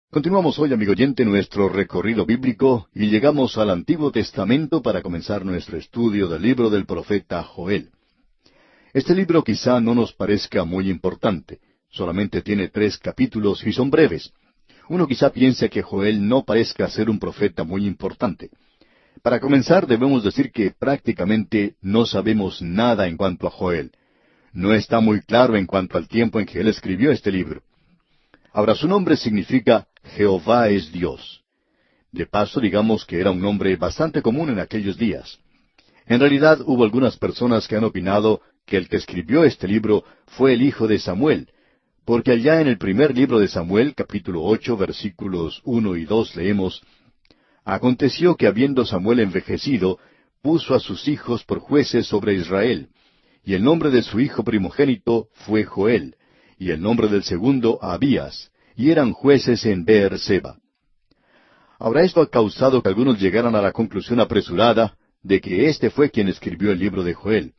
Continuamos hoy, amigo oyente, nuestro recorrido bíblico y llegamos al Antiguo Testamento para comenzar nuestro estudio del libro del profeta Joel. Este libro quizá no nos parezca muy importante, solamente tiene 3 capítulos y son breves. Uno quizá piense que Joel no parezca ser un profeta muy importante. Para comenzar, debemos decir que prácticamente no sabemos nada en cuanto a Joel. No está muy claro en cuanto al tiempo en que él escribió este libro. Ahora, su nombre significa Jehová es Dios. De paso, digamos que era un nombre bastante común en aquellos días. En realidad, hubo algunas personas que han opinado que el que escribió este libro fue el hijo de Samuel, porque allá en el primer libro de Samuel, capítulo 8, versículos 1 y 2, leemos: Aconteció que habiendo Samuel envejecido, puso a sus hijos por jueces sobre Israel, y el nombre de su hijo primogénito fue Joel, y el nombre del segundo Abías, y eran jueces en Beer-seba. Ahora esto ha causado que algunos llegaran a la conclusión apresurada de que este fue quien escribió el libro de Joel.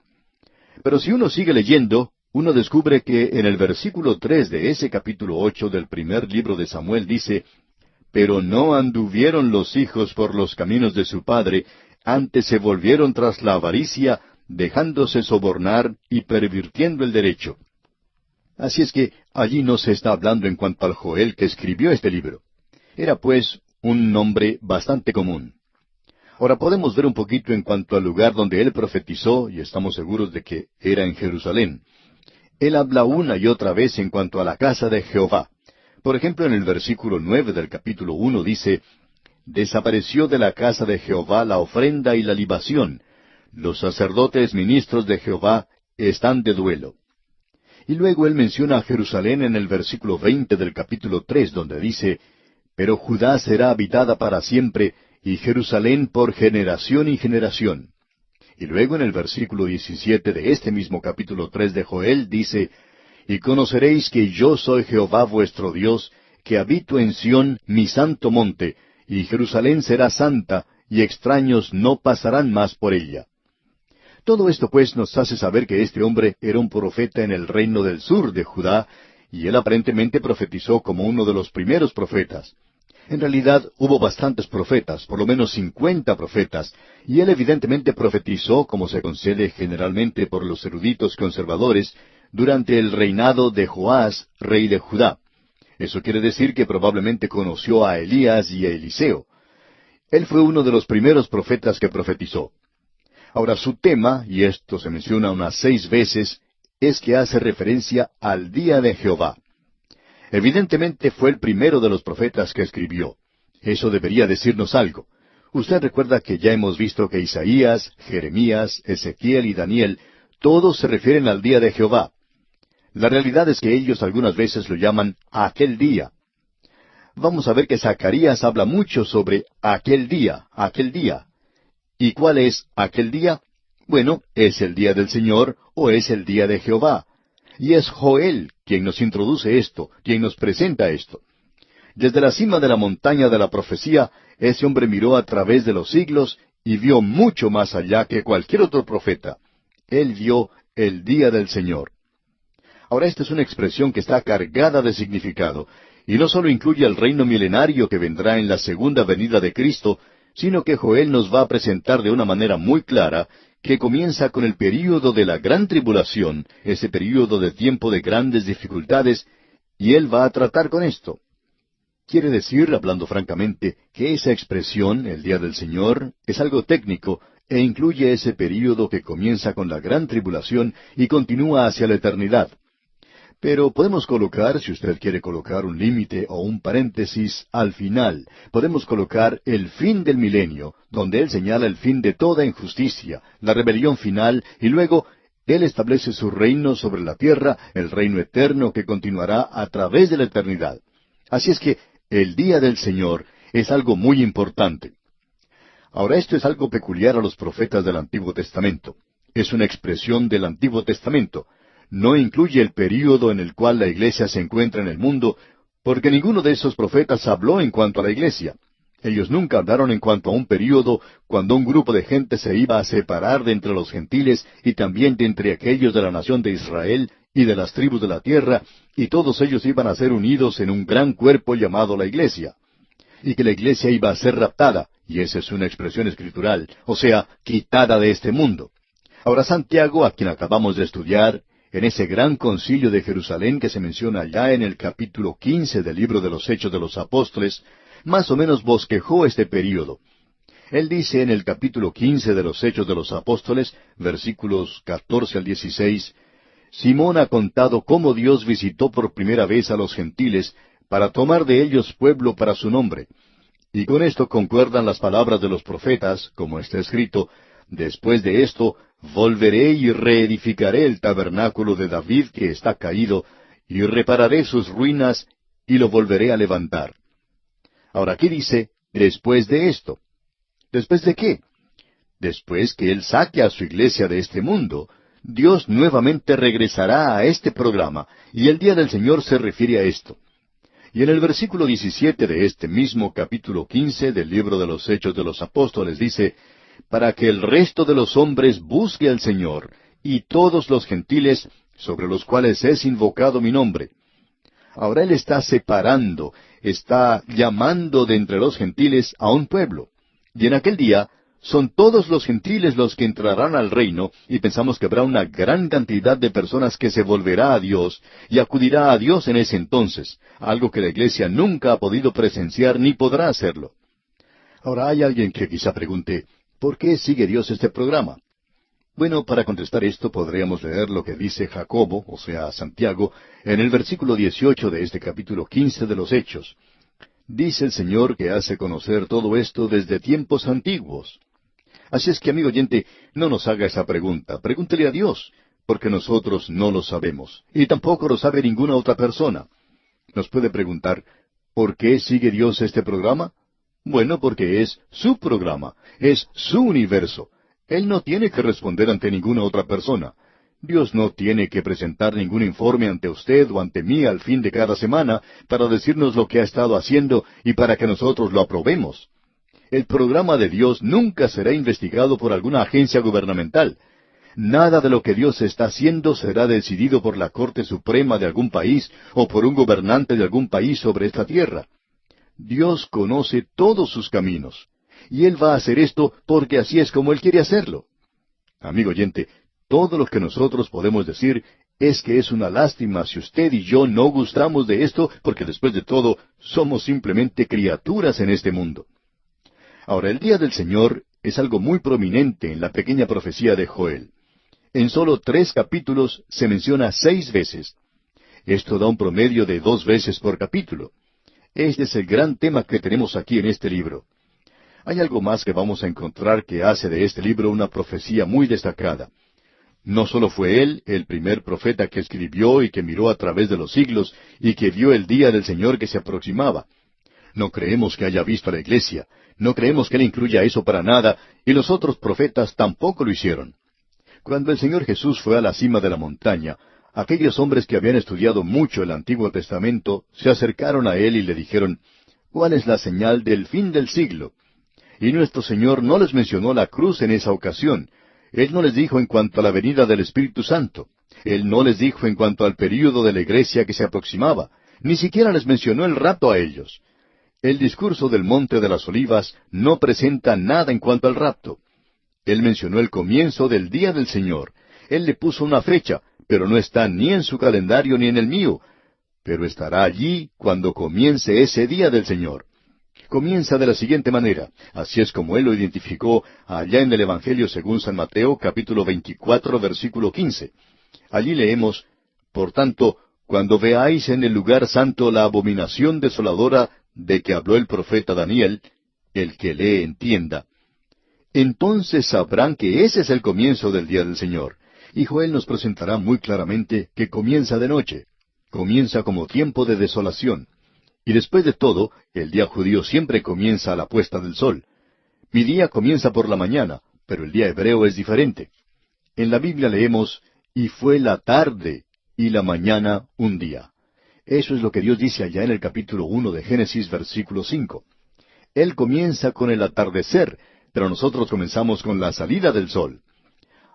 Pero si uno sigue leyendo, uno descubre que en el versículo 3 de ese capítulo 8 del primer libro de Samuel dice: Pero no anduvieron los hijos por los caminos de su padre, antes se volvieron tras la avaricia, dejándose sobornar y pervirtiendo el derecho. Así es que allí no se está hablando en cuanto al Joel que escribió este libro. Era pues un nombre bastante común. Ahora podemos ver un poquito en cuanto al lugar donde él profetizó, y estamos seguros de que era en Jerusalén. Él habla una y otra vez en cuanto a la casa de Jehová. Por ejemplo, en el versículo 9 del capítulo 1 dice: Desapareció de la casa de Jehová la ofrenda y la libación. Los sacerdotes ministros de Jehová están de duelo. Y luego él menciona a Jerusalén en el versículo 20 del capítulo 3, donde dice: Pero Judá será habitada para siempre, y Jerusalén por generación y generación. Y luego en el versículo 17 de este mismo capítulo 3 de Joel dice: Y conoceréis que yo soy Jehová vuestro Dios, que habito en Sión, mi santo monte, y Jerusalén será santa, y extraños no pasarán más por ella. Todo esto pues nos hace saber que este hombre era un profeta en el reino del sur de Judá, y él aparentemente profetizó como uno de los primeros profetas. En realidad hubo bastantes profetas, por lo menos 50 profetas, y él evidentemente profetizó, como se concede generalmente por los eruditos conservadores, durante el reinado de Joás, rey de Judá. Eso quiere decir que probablemente conoció a Elías y a Eliseo. Él fue uno de los primeros profetas que profetizó. Ahora su tema, y esto se menciona unas 6 veces, es que hace referencia al día de Jehová. Evidentemente fue el primero de los profetas que escribió. Eso debería decirnos algo. Usted recuerda que ya hemos visto que Isaías, Jeremías, Ezequiel y Daniel, todos se refieren al día de Jehová. La realidad es que ellos algunas veces lo llaman aquel día. Vamos a ver que Zacarías habla mucho sobre aquel día, aquel día. ¿Y cuál es aquel día? Bueno, es el día del Señor o es el día de Jehová. Y es Joel quien nos introduce esto, quien nos presenta esto. Desde la cima de la montaña de la profecía, ese hombre miró a través de los siglos y vio mucho más allá que cualquier otro profeta. Él vio el día del Señor. Ahora esta es una expresión que está cargada de significado, y no solo incluye el reino milenario que vendrá en la segunda venida de Cristo, sino que Joel nos va a presentar de una manera muy clara que comienza con el período de la gran tribulación, ese período de tiempo de grandes dificultades, y él va a tratar con esto. Quiere decir, hablando francamente, que esa expresión, el día del Señor, es algo técnico e incluye ese período que comienza con la gran tribulación y continúa hacia la eternidad. Pero podemos colocar, si usted quiere colocar un límite o un paréntesis al final, podemos colocar el fin del milenio, donde Él señala el fin de toda injusticia, la rebelión final, y luego Él establece su reino sobre la tierra, el reino eterno que continuará a través de la eternidad. Así es que el día del Señor es algo muy importante. Ahora esto es algo peculiar a los profetas del Antiguo Testamento. Es una expresión del Antiguo Testamento. No incluye el período en el cual la iglesia se encuentra en el mundo, porque ninguno de esos profetas habló en cuanto a la iglesia. Ellos nunca hablaron en cuanto a un período cuando un grupo de gente se iba a separar de entre los gentiles y también de entre aquellos de la nación de Israel y de las tribus de la tierra, y todos ellos iban a ser unidos en un gran cuerpo llamado la iglesia. Y que la iglesia iba a ser raptada, y esa es una expresión escritural, o sea, quitada de este mundo. Ahora Santiago, a quien acabamos de estudiar, en ese gran concilio de Jerusalén que se menciona allá en el capítulo 15 del libro de los Hechos de los Apóstoles, más o menos bosquejó este período. Él dice en el capítulo 15 de los Hechos de los Apóstoles, versículos 14 al 16, Simón ha contado cómo Dios visitó por primera vez a los gentiles para tomar de ellos pueblo para su nombre. Y con esto concuerdan las palabras de los profetas, como está escrito, después de esto, volveré y reedificaré el tabernáculo de David que está caído, y repararé sus ruinas, y lo volveré a levantar. Ahora aquí dice, después de esto. ¿Después de qué? Después que Él saque a su iglesia de este mundo, Dios nuevamente regresará a este programa, y el día del Señor se refiere a esto. Y en el versículo 17 de este mismo capítulo 15 del libro de los Hechos de los Apóstoles dice, para que el resto de los hombres busque al Señor, y todos los gentiles sobre los cuales es invocado mi nombre. Ahora Él está separando, está llamando de entre los gentiles a un pueblo. Y en aquel día son todos los gentiles los que entrarán al reino, y pensamos que habrá una gran cantidad de personas que se volverá a Dios y acudirá a Dios en ese entonces, algo que la iglesia nunca ha podido presenciar ni podrá hacerlo. Ahora hay alguien que quizá pregunte, ¿por qué sigue Dios este programa? Bueno, para contestar esto podríamos leer lo que dice Jacobo, o sea, Santiago, en el versículo 18 de este capítulo 15 de los Hechos. Dice el Señor que hace conocer todo esto desde tiempos antiguos. Así es que, amigo oyente, no nos haga esa pregunta. Pregúntele a Dios, porque nosotros no lo sabemos. Y tampoco lo sabe ninguna otra persona. Nos puede preguntar, ¿por qué sigue Dios este programa? Bueno, porque es su programa, es su universo. Él no tiene que responder ante ninguna otra persona. Dios no tiene que presentar ningún informe ante usted o ante mí al fin de cada semana para decirnos lo que ha estado haciendo y para que nosotros lo aprobemos. El programa de Dios nunca será investigado por alguna agencia gubernamental. Nada de lo que Dios está haciendo será decidido por la Corte Suprema de algún país o por un gobernante de algún país sobre esta tierra. Dios conoce todos sus caminos. Y Él va a hacer esto porque así es como Él quiere hacerlo. Amigo oyente, todo lo que nosotros podemos decir es que es una lástima si usted y yo no gustamos de esto, porque después de todo somos simplemente criaturas en este mundo. Ahora, el día del Señor es algo muy prominente en la pequeña profecía de Joel. En solo 3 capítulos se menciona 6 veces. Esto da un promedio de 2 veces por capítulo. Este es el gran tema que tenemos aquí en este libro. Hay algo más que vamos a encontrar que hace de este libro una profecía muy destacada. No solo fue él el primer profeta que escribió y que miró a través de los siglos y que vio el día del Señor que se aproximaba. No creemos que haya visto a la iglesia, no creemos que él incluya eso para nada, y los otros profetas tampoco lo hicieron. Cuando el Señor Jesús fue a la cima de la montaña, aquellos hombres que habían estudiado mucho el Antiguo Testamento se acercaron a él y le dijeron, ¿cuál es la señal del fin del siglo? Y nuestro Señor no les mencionó la cruz en esa ocasión. Él no les dijo en cuanto a la venida del Espíritu Santo. Él no les dijo en cuanto al período de la iglesia que se aproximaba. Ni siquiera les mencionó el rapto a ellos. El discurso del Monte de las Olivas no presenta nada en cuanto al rapto. Él mencionó el comienzo del día del Señor. Él le puso una fecha, pero no está ni en su calendario ni en el mío. Pero estará allí cuando comience ese día del Señor. Comienza de la siguiente manera. Así es como él lo identificó allá en el Evangelio según San Mateo, capítulo 24, versículo 15. Allí leemos, por tanto, cuando veáis en el lugar santo la abominación desoladora de que habló el profeta Daniel, el que lee entienda, entonces sabrán que ese es el comienzo del día del Señor. Y Joel nos presentará muy claramente que comienza de noche. Comienza como tiempo de desolación. Y después de todo, el día judío siempre comienza a la puesta del sol. Mi día comienza por la mañana, pero el día hebreo es diferente. En la Biblia leemos, y fue la tarde y la mañana un día. Eso es lo que Dios dice allá en el capítulo 1 de Génesis, versículo 5. Él comienza con el atardecer, pero nosotros comenzamos con la salida del sol.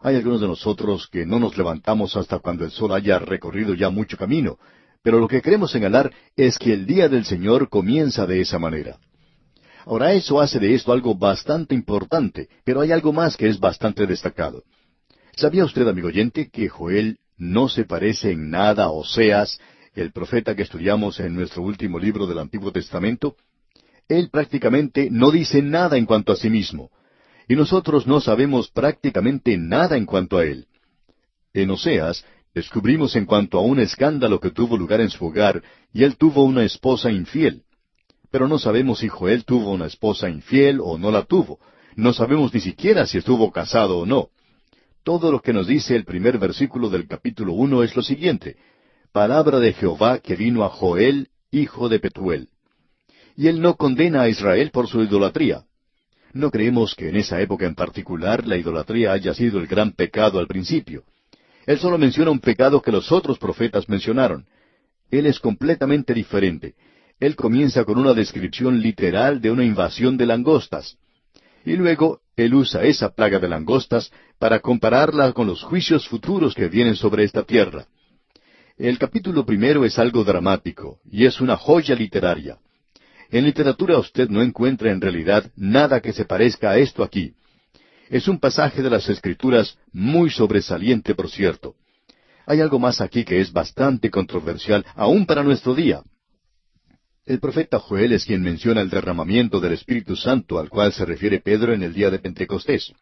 Hay algunos de nosotros que no nos levantamos hasta cuando el sol haya recorrido ya mucho camino, pero lo que queremos señalar es que el día del Señor comienza de esa manera. Ahora eso hace de esto algo bastante importante, pero hay algo más que es bastante destacado. ¿Sabía usted, amigo oyente, que Joel no se parece en nada a Oseas, el profeta que estudiamos en nuestro último libro del Antiguo Testamento? Él prácticamente no dice nada en cuanto a sí mismo. Y nosotros no sabemos prácticamente nada en cuanto a él. En Oseas descubrimos en cuanto a un escándalo que tuvo lugar en su hogar, y él tuvo una esposa infiel. Pero no sabemos si Joel tuvo una esposa infiel o no la tuvo. No sabemos ni siquiera si estuvo casado o no. Todo lo que nos dice el primer versículo del capítulo 1 es lo siguiente: palabra de Jehová que vino a Joel, hijo de Petuel. Y él no condena a Israel por su idolatría. No creemos que en esa época en particular la idolatría haya sido el gran pecado al principio. Él solo menciona un pecado que los otros profetas mencionaron. Él es completamente diferente. Él comienza con una descripción literal de una invasión de langostas. Y luego él usa esa plaga de langostas para compararla con los juicios futuros que vienen sobre esta tierra. El capítulo 1 es algo dramático, y es una joya literaria. En literatura usted no encuentra en realidad nada que se parezca a esto aquí. Es un pasaje de las Escrituras muy sobresaliente, por cierto. Hay algo más aquí que es bastante controversial, aún para nuestro día. El profeta Joel es quien menciona el derramamiento del Espíritu Santo al cual se refiere Pedro en el día de Pentecostés.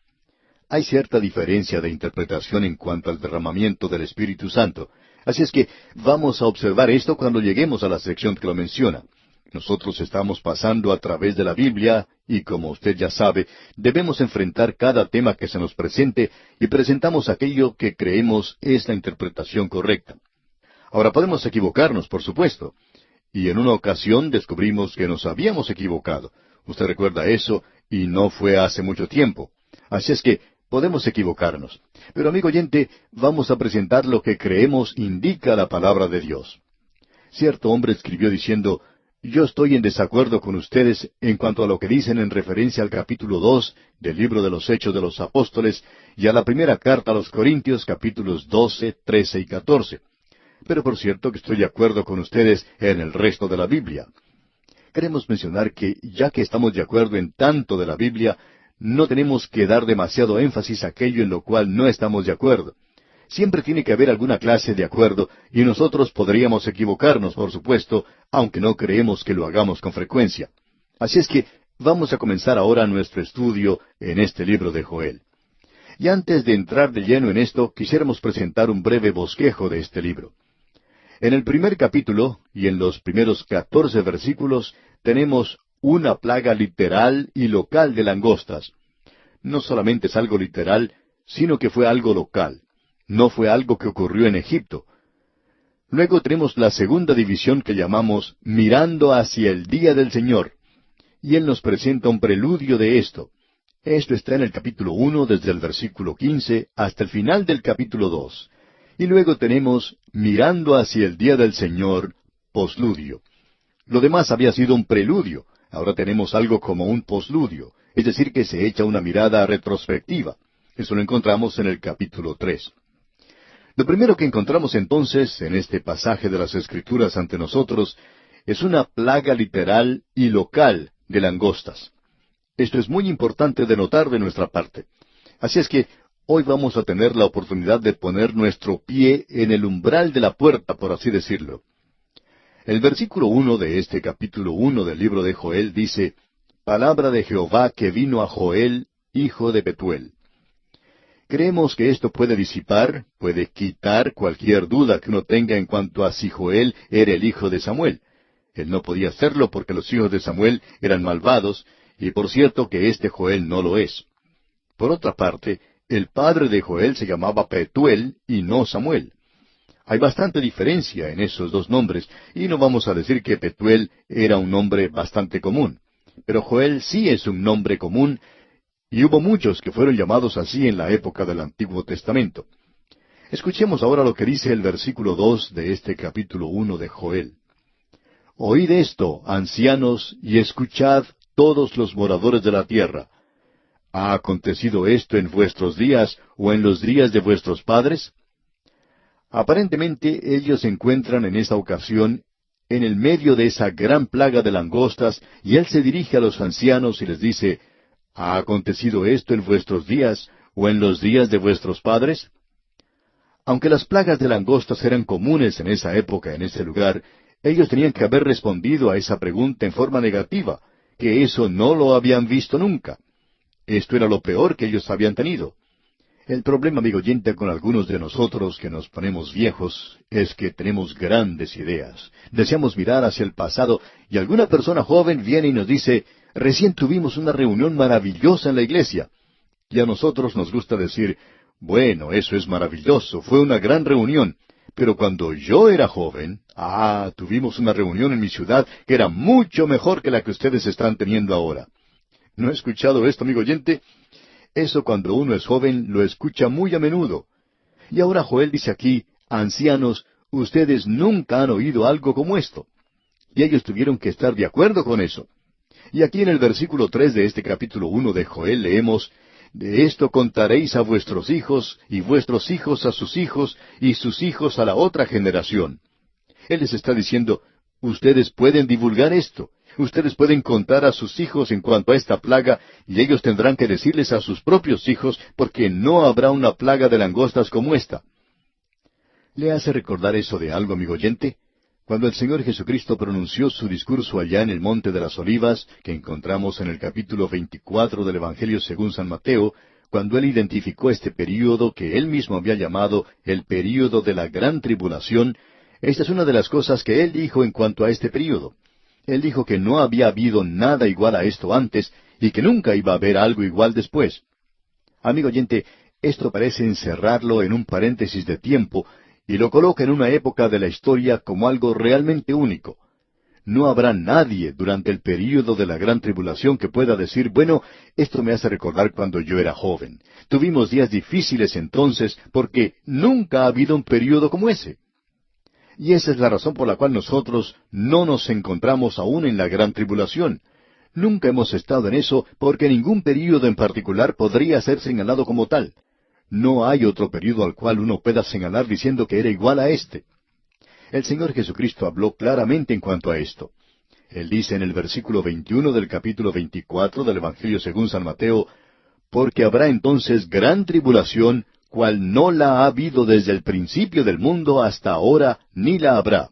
Hay cierta diferencia de interpretación en cuanto al derramamiento del Espíritu Santo, así es que vamos a observar esto cuando lleguemos a la sección que lo menciona. Nosotros estamos pasando a través de la Biblia y, como usted ya sabe, debemos enfrentar cada tema que se nos presente y presentamos aquello que creemos es la interpretación correcta. Ahora podemos equivocarnos, por supuesto, y en una ocasión descubrimos que nos habíamos equivocado. Usted recuerda eso, y no fue hace mucho tiempo. Así es que podemos equivocarnos. Pero, amigo oyente, vamos a presentar lo que creemos indica la palabra de Dios. Cierto hombre escribió diciendo: yo estoy en desacuerdo con ustedes en cuanto a lo que dicen en referencia al capítulo 2 del libro de los Hechos de los Apóstoles y a la primera carta a los Corintios, capítulos 12, 13 y 14. Pero por cierto que estoy de acuerdo con ustedes en el resto de la Biblia. Queremos mencionar que, ya que estamos de acuerdo en tanto de la Biblia, no tenemos que dar demasiado énfasis a aquello en lo cual no estamos de acuerdo. Siempre tiene que haber alguna clase de acuerdo, y nosotros podríamos equivocarnos, por supuesto, aunque no creemos que lo hagamos con frecuencia. Así es que vamos a comenzar ahora nuestro estudio en este libro de Joel. Y antes de entrar de lleno en esto, quisiéramos presentar un breve bosquejo de este libro. En el primer capítulo, y en los primeros 14 versículos, tenemos una plaga literal y local de langostas. No solamente es algo literal, sino que fue algo local. No fue algo que ocurrió en Egipto. Luego tenemos la segunda división que llamamos mirando hacia el día del Señor. Y Él nos presenta un preludio de esto. Esto está en el capítulo 1 desde el versículo 15 hasta el final del capítulo 2. Y luego tenemos mirando hacia el día del Señor, posludio. Lo demás había sido un preludio. Ahora tenemos algo como un posludio, es decir, que se echa una mirada retrospectiva. Eso lo encontramos en el capítulo 3. Lo primero que encontramos entonces en este pasaje de las Escrituras ante nosotros es una plaga literal y local de langostas. Esto es muy importante de notar de nuestra parte. Así es que hoy vamos a tener la oportunidad de poner nuestro pie en el umbral de la puerta, por así decirlo. El versículo 1 de este capítulo 1 del libro de Joel dice: palabra de Jehová que vino a Joel, hijo de Petuel. Creemos que esto puede disipar, puede quitar cualquier duda que uno tenga en cuanto a si Joel era el hijo de Samuel. Él no podía hacerlo porque los hijos de Samuel eran malvados, y por cierto que este Joel no lo es. Por otra parte, el padre de Joel se llamaba Petuel y no Samuel. Hay bastante diferencia en esos dos nombres, y no vamos a decir que Petuel era un nombre bastante común. Pero Joel sí es un nombre común, y hubo muchos que fueron llamados así en la época del Antiguo Testamento. Escuchemos ahora lo que dice el versículo 2 de este capítulo 1 de Joel. Oíd esto, ancianos, y escuchad todos los moradores de la tierra. ¿Ha acontecido esto en vuestros días o en los días de vuestros padres? Aparentemente ellos se encuentran en esta ocasión en el medio de esa gran plaga de langostas, y él se dirige a los ancianos y les dice, ¿ha acontecido esto en vuestros días o en los días de vuestros padres? Aunque las plagas de langostas eran comunes en esa época, en ese lugar, ellos tenían que haber respondido a esa pregunta en forma negativa, que eso no lo habían visto nunca. Esto era lo peor que ellos habían tenido. El problema, amigo oyente, con algunos de nosotros que nos ponemos viejos es que tenemos grandes ideas. Deseamos mirar hacia el pasado y alguna persona joven viene y nos dice, recién tuvimos una reunión maravillosa en la iglesia. Y a nosotros nos gusta decir, bueno, eso es maravilloso, fue una gran reunión. Pero cuando yo era joven, tuvimos una reunión en mi ciudad que era mucho mejor que la que ustedes están teniendo ahora. ¿No he escuchado esto, amigo oyente? Eso cuando uno es joven lo escucha muy a menudo. Y ahora Joel dice aquí, ancianos, ustedes nunca han oído algo como esto. Y ellos tuvieron que estar de acuerdo con eso. Y aquí en el versículo 3 de este capítulo 1 de Joel leemos, de esto contaréis a vuestros hijos, y vuestros hijos a sus hijos, y sus hijos a la otra generación. Él les está diciendo, ustedes pueden divulgar esto. Ustedes pueden contar a sus hijos en cuanto a esta plaga, y ellos tendrán que decirles a sus propios hijos, porque no habrá una plaga de langostas como esta. ¿Le hace recordar eso de algo, amigo oyente? Cuando el Señor Jesucristo pronunció su discurso allá en el Monte de las Olivas, que encontramos en el capítulo 24 del Evangelio según San Mateo, cuando Él identificó este período que Él mismo había llamado el período de la gran tribulación, esta es una de las cosas que Él dijo en cuanto a este período. Él dijo que no había habido nada igual a esto antes y que nunca iba a haber algo igual después. Amigo oyente, esto parece encerrarlo en un paréntesis de tiempo y lo coloca en una época de la historia como algo realmente único. No habrá nadie durante el período de la gran tribulación que pueda decir, bueno, esto me hace recordar cuando yo era joven. Tuvimos días difíciles entonces porque nunca ha habido un período como ese. Y esa es la razón por la cual nosotros no nos encontramos aún en la gran tribulación. Nunca hemos estado en eso porque ningún período en particular podría ser señalado como tal. No hay otro período al cual uno pueda señalar diciendo que era igual a este. El Señor Jesucristo habló claramente en cuanto a esto. Él dice en el versículo 21 del capítulo 24 del Evangelio según San Mateo, porque habrá entonces gran tribulación, cual no la ha habido desde el principio del mundo hasta ahora, ni la habrá.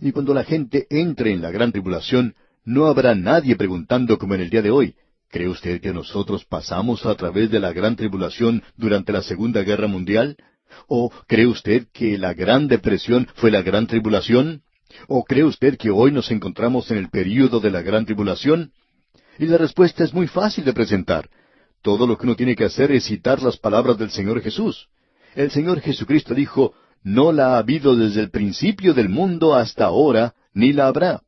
Y cuando la gente entre en la gran tribulación, no habrá nadie preguntando como en el día de hoy, ¿cree usted que nosotros pasamos a través de la gran tribulación durante la Segunda Guerra Mundial? ¿O cree usted que la Gran Depresión fue la gran tribulación? ¿O cree usted que hoy nos encontramos en el período de la gran tribulación? Y la respuesta es muy fácil de presentar. Todo lo que uno tiene que hacer es citar las palabras del Señor Jesús. El Señor Jesucristo dijo, no la ha habido desde el principio del mundo hasta ahora, ni la habrá.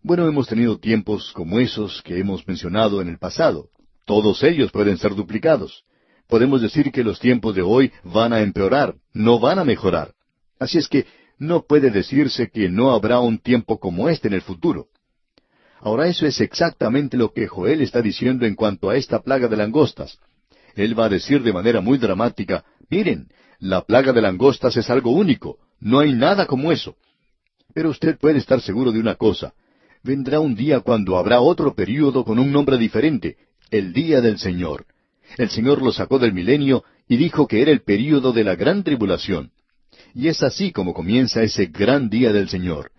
Bueno, hemos tenido tiempos como esos que hemos mencionado en el pasado. Todos ellos pueden ser duplicados. Podemos decir que los tiempos de hoy van a empeorar, no van a mejorar. Así es que no puede decirse que no habrá un tiempo como este en el futuro. Ahora eso es exactamente lo que Joel está diciendo en cuanto a esta plaga de langostas. Él va a decir de manera muy dramática, miren, la plaga de langostas es algo único, no hay nada como eso. Pero usted puede estar seguro de una cosa, vendrá un día cuando habrá otro período con un nombre diferente, el día del Señor. El Señor lo sacó del milenio y dijo que era el período de la gran tribulación. Y es así como comienza ese gran día del Señor.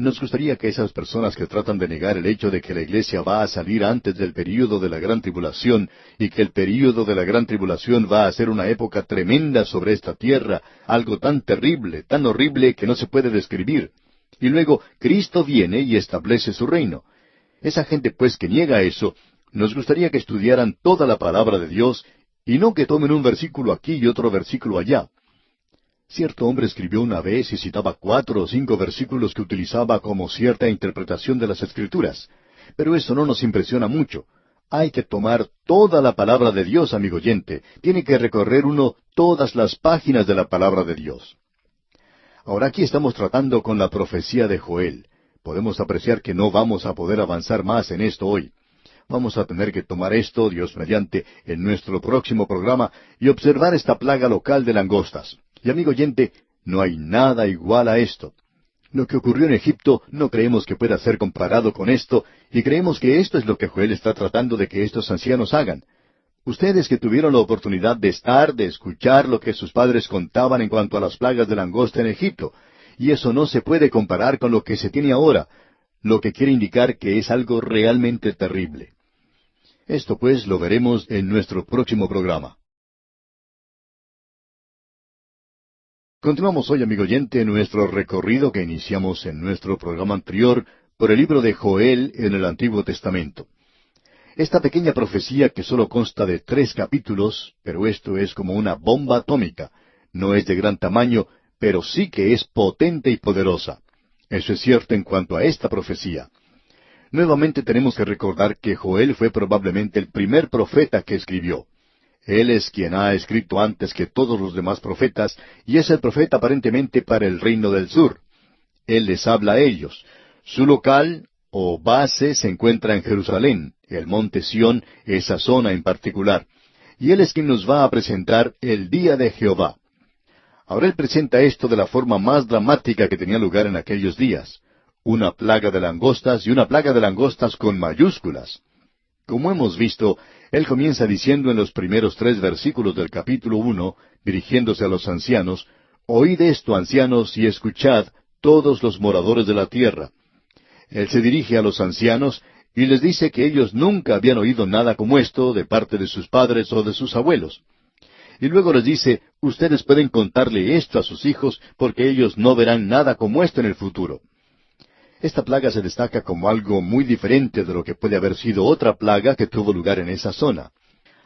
Nos gustaría que esas personas que tratan de negar el hecho de que la iglesia va a salir antes del período de la gran tribulación y que el período de la gran tribulación va a ser una época tremenda sobre esta tierra, algo tan terrible, tan horrible que no se puede describir. Y luego Cristo viene y establece su reino. Esa gente pues que niega eso, nos gustaría que estudiaran toda la palabra de Dios y no que tomen un versículo aquí y otro versículo allá. Cierto hombre escribió una vez y citaba 4 o 5 versículos que utilizaba como cierta interpretación de las Escrituras. Pero eso no nos impresiona mucho. Hay que tomar toda la palabra de Dios, amigo oyente. Tiene que recorrer uno todas las páginas de la palabra de Dios. Ahora aquí estamos tratando con la profecía de Joel. Podemos apreciar que no vamos a poder avanzar más en esto hoy. Vamos a tener que tomar esto, Dios mediante, en nuestro próximo programa y observar esta plaga local de langostas. Y amigo oyente, no hay nada igual a esto. Lo que ocurrió en Egipto no creemos que pueda ser comparado con esto, y creemos que esto es lo que Joel está tratando de que estos ancianos hagan. Ustedes que tuvieron la oportunidad de escuchar lo que sus padres contaban en cuanto a las plagas de langosta en Egipto, y eso no se puede comparar con lo que se tiene ahora, lo que quiere indicar que es algo realmente terrible. Esto pues lo veremos en nuestro próximo programa. Continuamos hoy, amigo oyente, nuestro recorrido que iniciamos en nuestro programa anterior por el libro de Joel en el Antiguo Testamento. Esta pequeña profecía que solo consta de 3 capítulos, pero esto es como una bomba atómica. No es de gran tamaño, pero sí que es potente y poderosa. Eso es cierto en cuanto a esta profecía. Nuevamente tenemos que recordar que Joel fue probablemente el primer profeta que escribió. Él es quien ha escrito antes que todos los demás profetas, y es el profeta aparentemente para el reino del sur. Él les habla a ellos. Su local o base se encuentra en Jerusalén, el monte Sión, esa zona en particular. Y Él es quien nos va a presentar el día de Jehová. Ahora Él presenta esto de la forma más dramática que tenía lugar en aquellos días. Una plaga de langostas y una plaga de langostas con mayúsculas. Como hemos visto, Él comienza diciendo en los primeros 3 versículos del capítulo 1, dirigiéndose a los ancianos, «Oíd esto, ancianos, y escuchad, todos los moradores de la tierra». Él se dirige a los ancianos y les dice que ellos nunca habían oído nada como esto de parte de sus padres o de sus abuelos. Y luego les dice, ustedes pueden contarle esto a sus hijos porque ellos no verán nada como esto en el futuro. Esta plaga se destaca como algo muy diferente de lo que puede haber sido otra plaga que tuvo lugar en esa zona.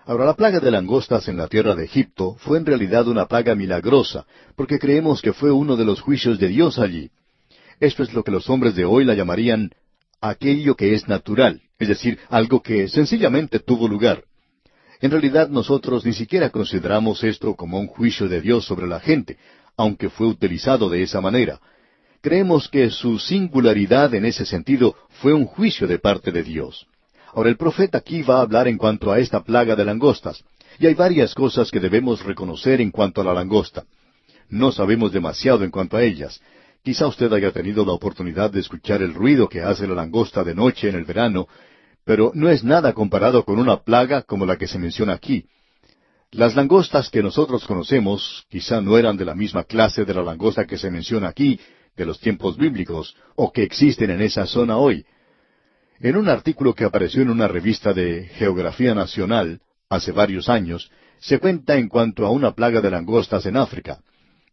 Ahora, la plaga de langostas en la tierra de Egipto fue en realidad una plaga milagrosa, porque creemos que fue uno de los juicios de Dios allí. Esto es lo que los hombres de hoy la llamarían aquello que es natural, es decir, algo que sencillamente tuvo lugar. En realidad nosotros ni siquiera consideramos esto como un juicio de Dios sobre la gente, aunque fue utilizado de esa manera. Creemos que su singularidad en ese sentido fue un juicio de parte de Dios. Ahora el profeta aquí va a hablar en cuanto a esta plaga de langostas, y hay varias cosas que debemos reconocer en cuanto a la langosta. No sabemos demasiado en cuanto a ellas. Quizá usted haya tenido la oportunidad de escuchar el ruido que hace la langosta de noche en el verano, pero no es nada comparado con una plaga como la que se menciona aquí. Las langostas que nosotros conocemos quizá no eran de la misma clase de la langosta que se menciona aquí, de los tiempos bíblicos, o que existen en esa zona hoy. En un artículo que apareció en una revista de Geografía Nacional, hace varios años, se cuenta en cuanto a una plaga de langostas en África.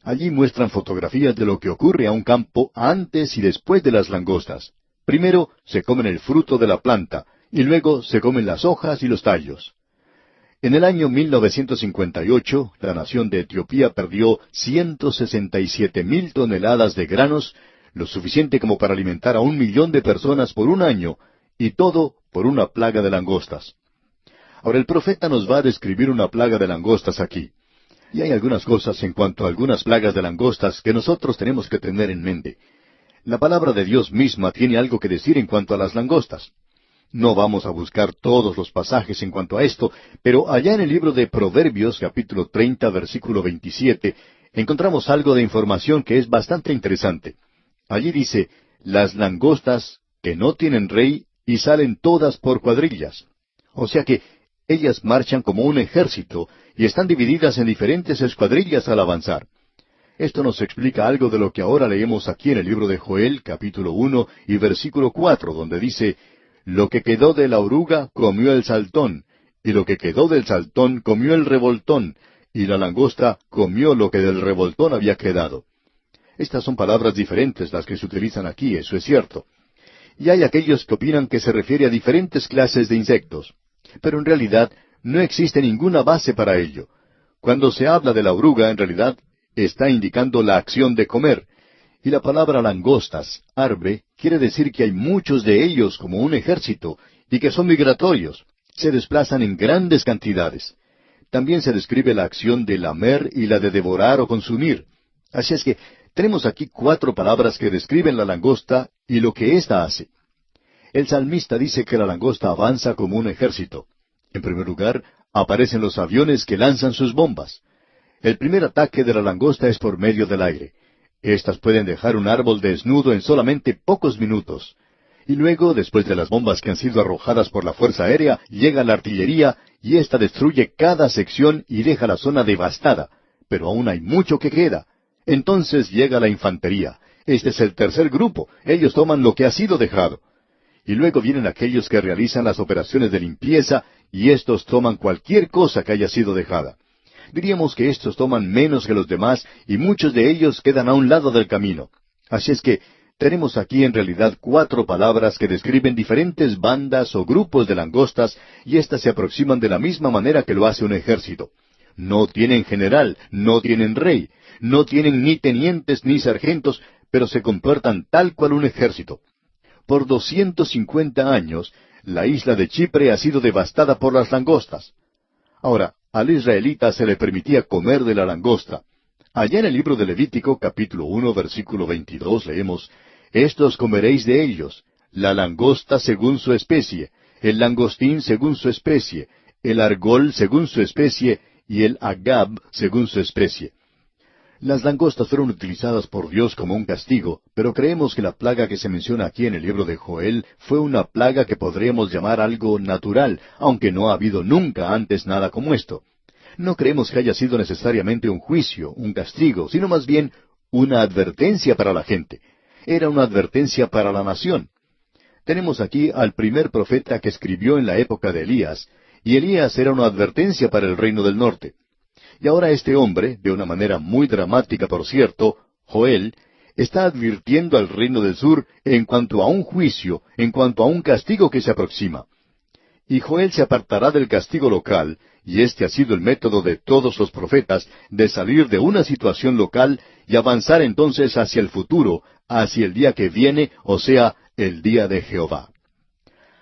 Allí muestran fotografías de lo que ocurre a un campo antes y después de las langostas. Primero se comen el fruto de la planta, y luego se comen las hojas y los tallos. En el año 1958, la nación de Etiopía perdió 167,000 toneladas de granos, lo suficiente como para alimentar a 1,000,000 de personas por un año, y todo por una plaga de langostas. Ahora el profeta nos va a describir una plaga de langostas aquí. Y hay algunas cosas en cuanto a algunas plagas de langostas que nosotros tenemos que tener en mente. La palabra de Dios misma tiene algo que decir en cuanto a las langostas. No vamos a buscar todos los pasajes en cuanto a esto, pero allá en el libro de Proverbios, capítulo 30, versículo 27, encontramos algo de información que es bastante interesante. Allí dice, las langostas que no tienen rey y salen todas por cuadrillas. O sea que ellas marchan como un ejército y están divididas en diferentes escuadrillas al avanzar. Esto nos explica algo de lo que ahora leemos aquí en el libro de Joel, capítulo 1 y versículo 4, donde dice, lo que quedó de la oruga comió el saltón, y lo que quedó del saltón comió el revoltón, y la langosta comió lo que del revoltón había quedado. Estas son palabras diferentes las que se utilizan aquí, eso es cierto. Y hay aquellos que opinan que se refiere a diferentes clases de insectos. Pero en realidad no existe ninguna base para ello. Cuando se habla de la oruga, en realidad está indicando la acción de comer. Y la palabra langostas, arbre, quiere decir que hay muchos de ellos como un ejército, y que son migratorios. Se desplazan en grandes cantidades. También se describe la acción de lamer y la de devorar o consumir. Así es que tenemos aquí 4 palabras que describen la langosta y lo que ésta hace. El salmista dice que la langosta avanza como un ejército. En primer lugar, aparecen los aviones que lanzan sus bombas. El primer ataque de la langosta es por medio del aire. Estas pueden dejar un árbol desnudo en solamente pocos minutos. Y luego, después de las bombas que han sido arrojadas por la fuerza aérea, llega la artillería y ésta destruye cada sección y deja la zona devastada. Pero aún hay mucho que queda. Entonces llega la infantería. Este es el tercer grupo. Ellos toman lo que ha sido dejado. Y luego vienen aquellos que realizan las operaciones de limpieza y estos toman cualquier cosa que haya sido dejada. Diríamos que estos toman menos que los demás y muchos de ellos quedan a un lado del camino. Así es que tenemos aquí en realidad 4 palabras que describen diferentes bandas o grupos de langostas y éstas se aproximan de la misma manera que lo hace un ejército. No tienen general, no tienen rey, no tienen ni tenientes ni sargentos, pero se comportan tal cual un ejército. Por 250 años, la isla de Chipre ha sido devastada por las langostas. Ahora, al israelita se le permitía comer de la langosta. Allá en el libro de Levítico, capítulo 1, versículo 22, leemos, «Estos comeréis de ellos, la langosta según su especie, el langostín según su especie, el argol según su especie, y el agab según su especie». Las langostas fueron utilizadas por Dios como un castigo, pero creemos que la plaga que se menciona aquí en el libro de Joel fue una plaga que podríamos llamar algo natural, aunque no ha habido nunca antes nada como esto. No creemos que haya sido necesariamente un juicio, un castigo, sino más bien una advertencia para la gente. Era una advertencia para la nación. Tenemos aquí al primer profeta que escribió en la época de Elías, y Elías era una advertencia para el reino del norte. Y ahora este hombre, de una manera muy dramática por cierto, Joel, está advirtiendo al reino del sur en cuanto a un juicio, en cuanto a un castigo que se aproxima. Y Joel se apartará del castigo local, y este ha sido el método de todos los profetas, de salir de una situación local y avanzar entonces hacia el futuro, hacia el día que viene, o sea, el día de Jehová.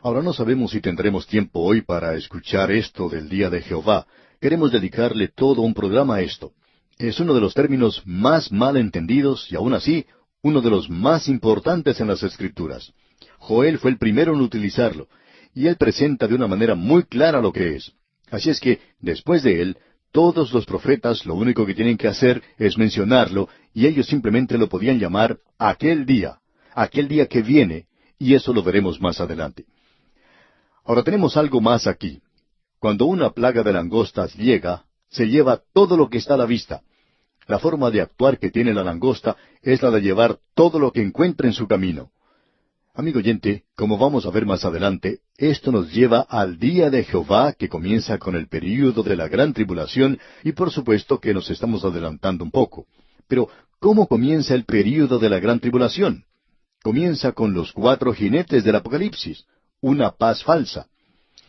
Ahora no sabemos si tendremos tiempo hoy para escuchar esto del día de Jehová. Queremos dedicarle todo un programa a esto. Es uno de los términos más mal entendidos y aún así, uno de los más importantes en las Escrituras. Joel fue el primero en utilizarlo, y él presenta de una manera muy clara lo que es. Así es que, después de él, todos los profetas lo único que tienen que hacer es mencionarlo, y ellos simplemente lo podían llamar aquel día que viene, y eso lo veremos más adelante. Ahora tenemos algo más aquí. Cuando una plaga de langostas llega, se lleva todo lo que está a la vista. La forma de actuar que tiene la langosta es la de llevar todo lo que encuentra en su camino. Amigo oyente, como vamos a ver más adelante, esto nos lleva al día de Jehová que comienza con el período de la gran tribulación y por supuesto que nos estamos adelantando un poco. Pero, ¿cómo comienza el período de la gran tribulación? Comienza con los 4 jinetes del Apocalipsis, una paz falsa.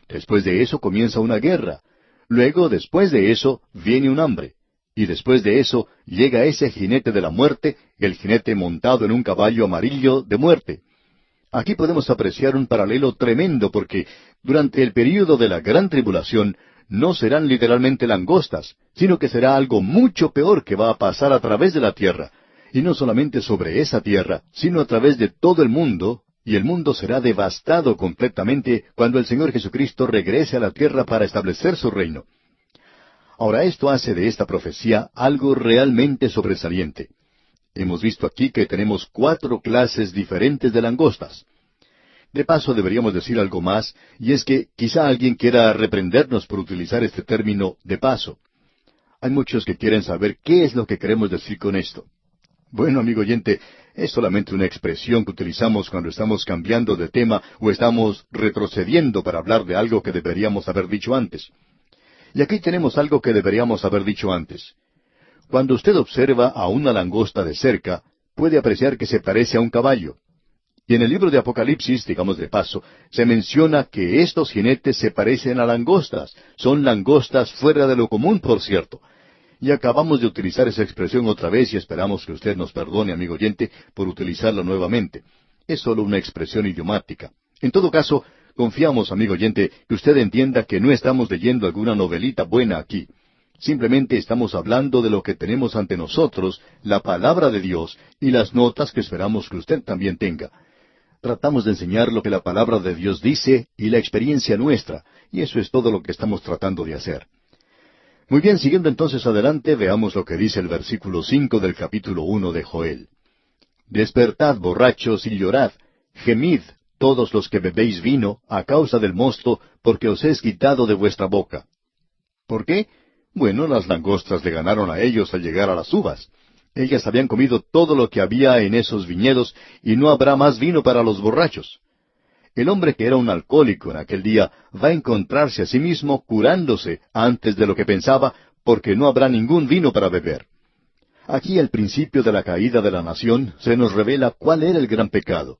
Después de eso comienza una guerra. Luego, después de eso, viene un hambre. Y después de eso, llega ese jinete de la muerte, el jinete montado en un caballo amarillo de muerte. Aquí podemos apreciar un paralelo tremendo porque durante el período de la gran tribulación no serán literalmente langostas, sino que será algo mucho peor que va a pasar a través de la tierra. Y no solamente sobre esa tierra, sino a través de todo el mundo, y el mundo será devastado completamente cuando el Señor Jesucristo regrese a la tierra para establecer su reino. Ahora esto hace de esta profecía algo realmente sobresaliente. Hemos visto aquí que tenemos 4 clases diferentes de langostas. De paso deberíamos decir algo más, y es que quizá alguien quiera reprendernos por utilizar este término de paso. Hay muchos que quieren saber qué es lo que queremos decir con esto. Bueno, amigo oyente, es solamente una expresión que utilizamos cuando estamos cambiando de tema o estamos retrocediendo para hablar de algo que deberíamos haber dicho antes. Y aquí tenemos algo que deberíamos haber dicho antes. Cuando usted observa a una langosta de cerca, puede apreciar que se parece a un caballo. Y en el libro de Apocalipsis, digamos de paso, se menciona que estos jinetes se parecen a langostas. Son langostas fuera de lo común, por cierto. Y acabamos de utilizar esa expresión otra vez y esperamos que usted nos perdone, amigo oyente, por utilizarla nuevamente. Es solo una expresión idiomática. En todo caso, confiamos, amigo oyente, que usted entienda que no estamos leyendo alguna novelita buena aquí. Simplemente estamos hablando de lo que tenemos ante nosotros, la palabra de Dios, y las notas que esperamos que usted también tenga. Tratamos de enseñar lo que la palabra de Dios dice y la experiencia nuestra, y eso es todo lo que estamos tratando de hacer. Muy bien, siguiendo entonces adelante, veamos lo que dice el versículo 5 del capítulo 1 de Joel. Despertad, borrachos, y llorad, gemid, todos los que bebéis vino, a causa del mosto, porque os es quitado de vuestra boca. ¿Por qué? Bueno, las langostas le ganaron a ellos al llegar a las uvas. Ellas habían comido todo lo que había en esos viñedos, y no habrá más vino para los borrachos. El hombre que era un alcohólico en aquel día va a encontrarse a sí mismo curándose antes de lo que pensaba, porque no habrá ningún vino para beber. Aquí al principio de la caída de la nación se nos revela cuál era el gran pecado.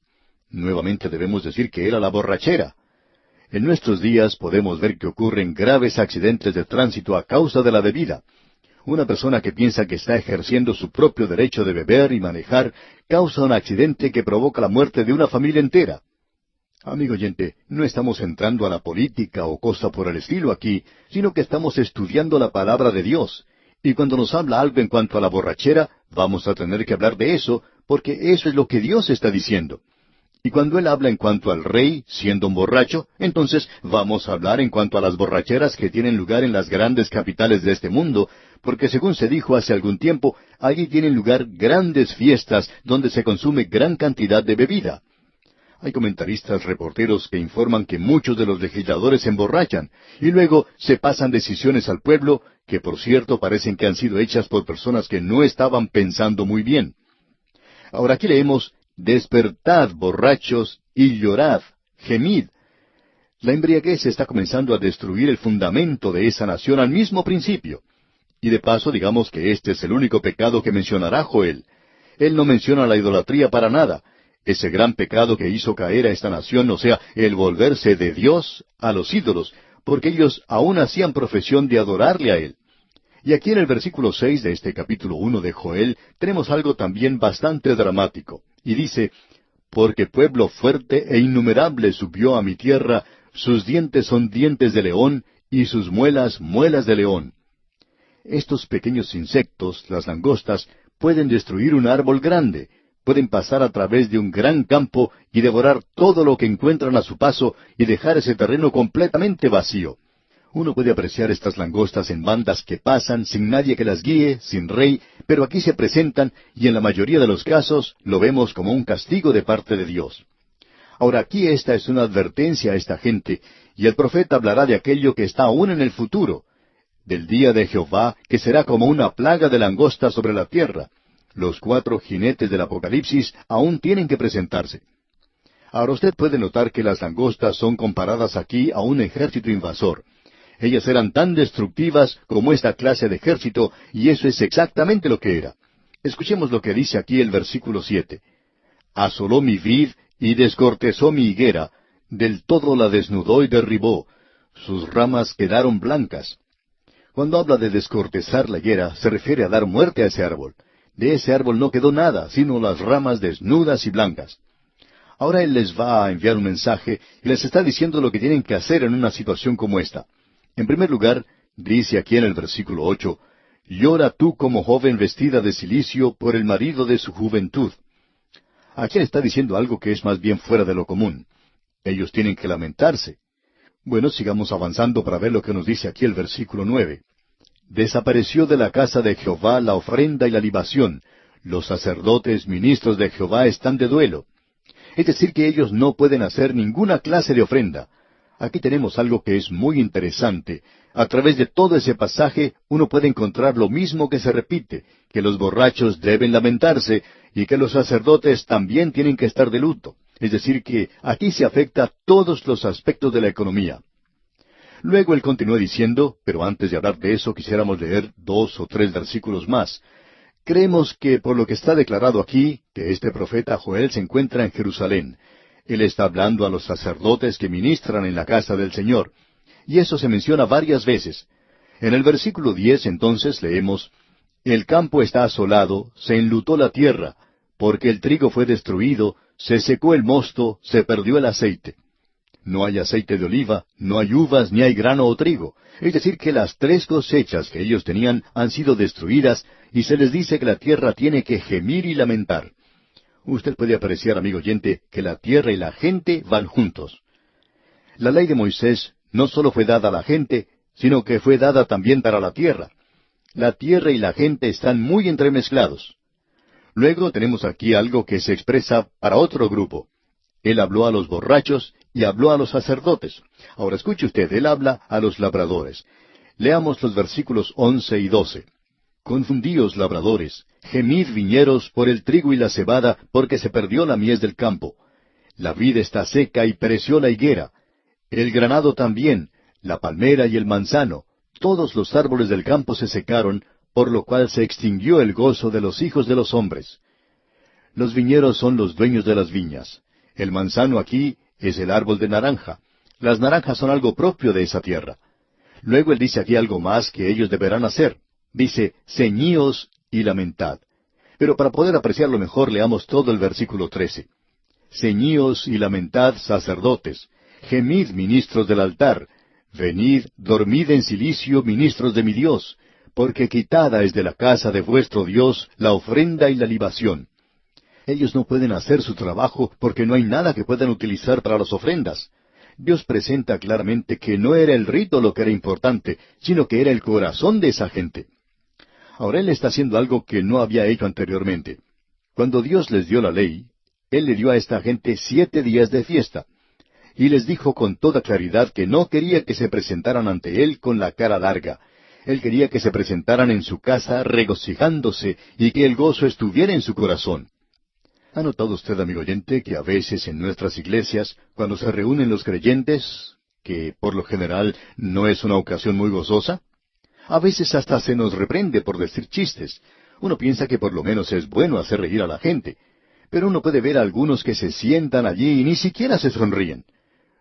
Nuevamente debemos decir que era la borrachera. En nuestros días podemos ver que ocurren graves accidentes de tránsito a causa de la bebida. Una persona que piensa que está ejerciendo su propio derecho de beber y manejar causa un accidente que provoca la muerte de una familia entera. Amigo oyente, no estamos entrando a la política o cosa por el estilo aquí, sino que estamos estudiando la palabra de Dios. Y cuando nos habla algo en cuanto a la borrachera, vamos a tener que hablar de eso, porque eso es lo que Dios está diciendo. Y cuando Él habla en cuanto al rey, siendo un borracho, entonces vamos a hablar en cuanto a las borracheras que tienen lugar en las grandes capitales de este mundo, porque según se dijo hace algún tiempo, allí tienen lugar grandes fiestas donde se consume gran cantidad de bebida. Hay comentaristas reporteros que informan que muchos de los legisladores se emborrachan y luego se pasan decisiones al pueblo que por cierto parecen que han sido hechas por personas que no estaban pensando muy bien. Ahora aquí leemos, despertad, borrachos, y llorad, gemid. La embriaguez está comenzando a destruir el fundamento de esa nación al mismo principio. Y de paso digamos que este es el único pecado que mencionará Joel. Él no menciona la idolatría para nada. Ese gran pecado que hizo caer a esta nación, o sea, el volverse de Dios a los ídolos, porque ellos aún hacían profesión de adorarle a Él. Y aquí en el versículo 6 de este capítulo 1 de Joel tenemos algo también bastante dramático. Y dice, porque pueblo fuerte e innumerable subió a mi tierra, sus dientes son dientes de león, y sus muelas muelas de león. Estos pequeños insectos, las langostas, pueden destruir un árbol grande, pueden pasar a través de un gran campo y devorar todo lo que encuentran a su paso y dejar ese terreno completamente vacío. Uno puede apreciar estas langostas en bandas que pasan sin nadie que las guíe, sin rey, pero aquí se presentan y en la mayoría de los casos lo vemos como un castigo de parte de Dios. Ahora aquí esta es una advertencia a esta gente, y el profeta hablará de aquello que está aún en el futuro, del día de Jehová, que será como una plaga de langostas sobre la tierra. Los 4 jinetes del Apocalipsis aún tienen que presentarse. Ahora usted puede notar que las langostas son comparadas aquí a un ejército invasor. Ellas eran tan destructivas como esta clase de ejército, y eso es exactamente lo que era. Escuchemos lo que dice aquí el versículo 7. Asoló mi vid y descortezó mi higuera, del todo la desnudó y derribó, sus ramas quedaron blancas. Cuando habla de descortezar la higuera, se refiere a dar muerte a ese árbol. De ese árbol no quedó nada, sino las ramas desnudas y blancas. Ahora Él les va a enviar un mensaje y les está diciendo lo que tienen que hacer en una situación como esta. En primer lugar, dice aquí en el versículo 8, llora tú como joven vestida de cilicio por el marido de su juventud. Aquí Él está diciendo algo que es más bien fuera de lo común. Ellos tienen que lamentarse. Bueno, sigamos avanzando para ver lo que nos dice aquí el versículo 9. Desapareció de la casa de Jehová la ofrenda y la libación. Los sacerdotes, ministros de Jehová, están de duelo. Es decir, que ellos no pueden hacer ninguna clase de ofrenda. Aquí tenemos algo que es muy interesante. A través de todo ese pasaje uno puede encontrar lo mismo que se repite, que los borrachos deben lamentarse y que los sacerdotes también tienen que estar de luto. Es decir, que aquí se afecta todos los aspectos de la economía. Luego él continúa diciendo, pero antes de hablar de eso quisiéramos leer 2 o 3 versículos más. Creemos que por lo que está declarado aquí, que este profeta Joel se encuentra en Jerusalén. Él está hablando a los sacerdotes que ministran en la casa del Señor. Y eso se menciona varias veces. En el versículo 10 entonces leemos, el campo está asolado, se enlutó la tierra, porque el trigo fue destruido, se secó el mosto, se perdió el aceite. No hay aceite de oliva, no hay uvas, ni hay grano o trigo. Es decir, que las 3 cosechas que ellos tenían han sido destruidas, y se les dice que la tierra tiene que gemir y lamentar. Usted puede apreciar, amigo oyente, que la tierra y la gente van juntos. La ley de Moisés no solo fue dada a la gente, sino que fue dada también para la tierra. La tierra y la gente están muy entremezclados. Luego tenemos aquí algo que se expresa para otro grupo. Él habló a los borrachos y habló a los sacerdotes. Ahora escuche usted, él habla a los labradores. Leamos los versículos 11 y 12. Confundíos, labradores, gemid, viñeros, por el trigo y la cebada, porque se perdió la mies del campo. La vid está seca y pereció la higuera. El granado también, la palmera y el manzano, todos los árboles del campo se secaron, por lo cual se extinguió el gozo de los hijos de los hombres. Los viñeros son los dueños de las viñas. El manzano aquí es el árbol de naranja. Las naranjas son algo propio de esa tierra. Luego él dice aquí algo más que ellos deberán hacer. Dice, ceñíos y lamentad. Pero para poder apreciarlo mejor, leamos todo el versículo 13. Ceñíos y lamentad, sacerdotes. Gemid, ministros del altar. Venid, dormid en cilicio, ministros de mi Dios, porque quitada es de la casa de vuestro Dios la ofrenda y la libación. Ellos no pueden hacer su trabajo porque no hay nada que puedan utilizar para las ofrendas. Dios presenta claramente que no era el rito lo que era importante, sino que era el corazón de esa gente. Ahora Él está haciendo algo que no había hecho anteriormente. Cuando Dios les dio la ley, Él le dio a esta gente 7 días de fiesta. Y les dijo con toda claridad que no quería que se presentaran ante Él con la cara larga. Él quería que se presentaran en su casa regocijándose y que el gozo estuviera en su corazón. ¿Ha notado usted, amigo oyente, que a veces en nuestras iglesias, cuando se reúnen los creyentes, que por lo general no es una ocasión muy gozosa? A veces hasta se nos reprende por decir chistes. Uno piensa que por lo menos es bueno hacer reír a la gente. Pero uno puede ver a algunos que se sientan allí y ni siquiera se sonríen.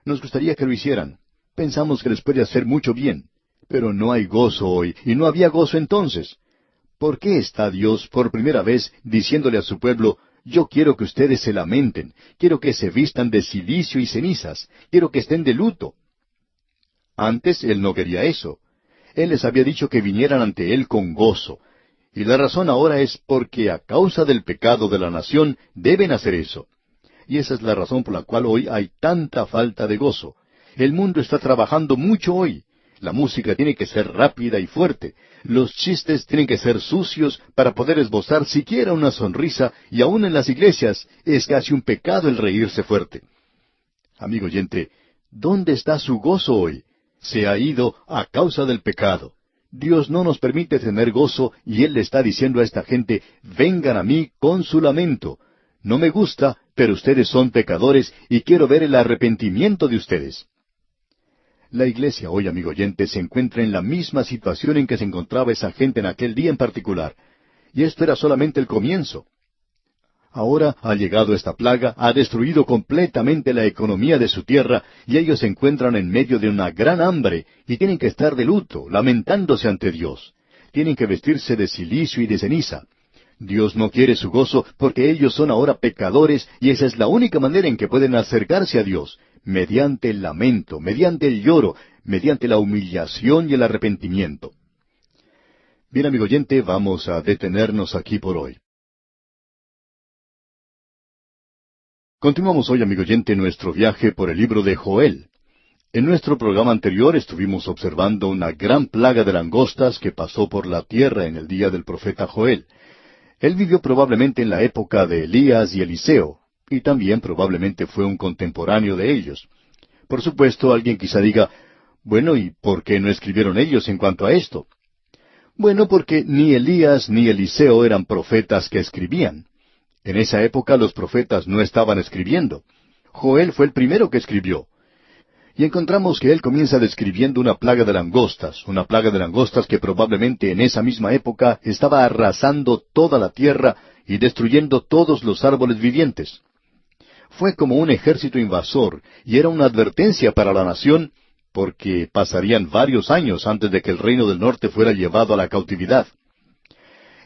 Nos gustaría que lo hicieran. Pensamos que les puede hacer mucho bien. Pero no hay gozo hoy, y no había gozo entonces. ¿Por qué está Dios por primera vez diciéndole a su pueblo, yo quiero que ustedes se lamenten, quiero que se vistan de cilicio y cenizas, quiero que estén de luto? Antes Él no quería eso. Él les había dicho que vinieran ante Él con gozo. Y la razón ahora es porque a causa del pecado de la nación deben hacer eso. Y esa es la razón por la cual hoy hay tanta falta de gozo. El mundo está trabajando mucho hoy. La música tiene que ser rápida y fuerte. Los chistes tienen que ser sucios para poder esbozar siquiera una sonrisa, y aún en las iglesias es casi un pecado el reírse fuerte. Amigo oyente, ¿dónde está su gozo hoy? Se ha ido a causa del pecado. Dios no nos permite tener gozo y Él le está diciendo a esta gente, vengan a mí con su lamento. No me gusta, pero ustedes son pecadores y quiero ver el arrepentimiento de ustedes. La iglesia hoy, amigo oyente, se encuentra en la misma situación en que se encontraba esa gente en aquel día en particular. Y esto era solamente el comienzo. Ahora ha llegado esta plaga, ha destruido completamente la economía de su tierra, y ellos se encuentran en medio de una gran hambre, y tienen que estar de luto, lamentándose ante Dios. Tienen que vestirse de cilicio y de ceniza. Dios no quiere su gozo porque ellos son ahora pecadores, y esa es la única manera en que pueden acercarse a Dios, mediante el lamento, mediante el lloro, mediante la humillación y el arrepentimiento. Bien, amigo oyente, vamos a detenernos aquí por hoy. Continuamos hoy, amigo oyente, nuestro viaje por el libro de Joel. En nuestro programa anterior estuvimos observando una gran plaga de langostas que pasó por la tierra en el día del profeta Joel. Él vivió probablemente en la época de Elías y Eliseo, y también probablemente fue un contemporáneo de ellos. Por supuesto, alguien quizá diga, bueno, ¿y por qué no escribieron ellos en cuanto a esto? Bueno, porque ni Elías ni Eliseo eran profetas que escribían. En esa época los profetas no estaban escribiendo. Joel fue el primero que escribió. Y encontramos que él comienza describiendo una plaga de langostas que probablemente en esa misma época estaba arrasando toda la tierra y destruyendo todos los árboles vivientes. Fue como un ejército invasor y era una advertencia para la nación porque pasarían varios años antes de que el reino del norte fuera llevado a la cautividad.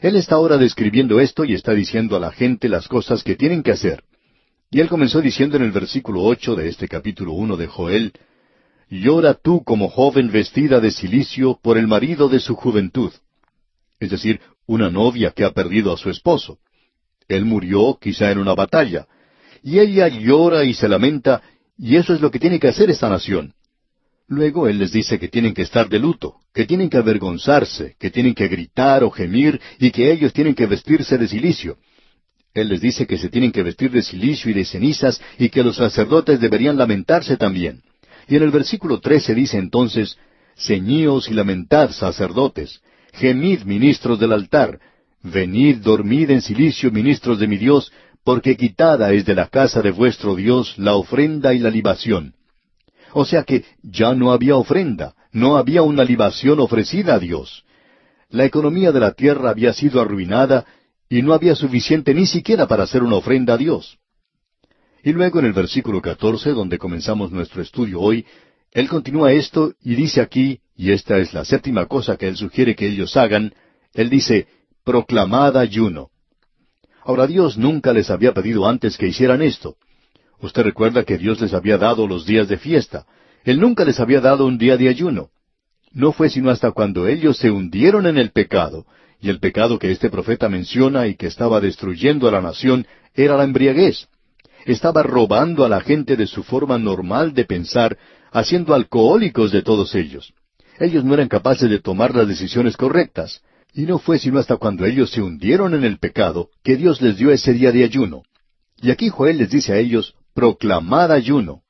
Él está ahora describiendo esto y está diciendo a la gente las cosas que tienen que hacer. Y él comenzó diciendo en el versículo 8 de este capítulo 1 de Joel, llora tú como joven vestida de cilicio por el marido de su juventud. Es decir, una novia que ha perdido a su esposo. Él murió quizá en una batalla. Y ella llora y se lamenta, y eso es lo que tiene que hacer esta nación. Luego Él les dice que tienen que estar de luto, que tienen que avergonzarse, que tienen que gritar o gemir, y que ellos tienen que vestirse de cilicio. Él les dice que se tienen que vestir de cilicio y de cenizas, y que los sacerdotes deberían lamentarse también. Y en el versículo 13 dice entonces, ceñíos y lamentad, sacerdotes, gemid, ministros del altar, venid, dormid en cilicio, ministros de mi Dios, porque quitada es de la casa de vuestro Dios la ofrenda y la libación. O sea que ya no había ofrenda, no había una libación ofrecida a Dios. La economía de la tierra había sido arruinada y no había suficiente ni siquiera para hacer una ofrenda a Dios. Y luego en el versículo 14, donde comenzamos nuestro estudio hoy, Él continúa esto y dice aquí, y esta es la séptima cosa que Él sugiere que ellos hagan, Él dice, proclamad ayuno. Ahora Dios nunca les había pedido antes que hicieran esto. Usted recuerda que Dios les había dado los días de fiesta. Él nunca les había dado un día de ayuno. No fue sino hasta cuando ellos se hundieron en el pecado, y el pecado que este profeta menciona y que estaba destruyendo a la nación era la embriaguez. Estaba robando a la gente de su forma normal de pensar, haciendo alcohólicos de todos ellos. Ellos no eran capaces de tomar las decisiones correctas. Y no fue sino hasta cuando ellos se hundieron en el pecado que Dios les dio ese día de ayuno. Y aquí Joel les dice a ellos, proclamad ayuno.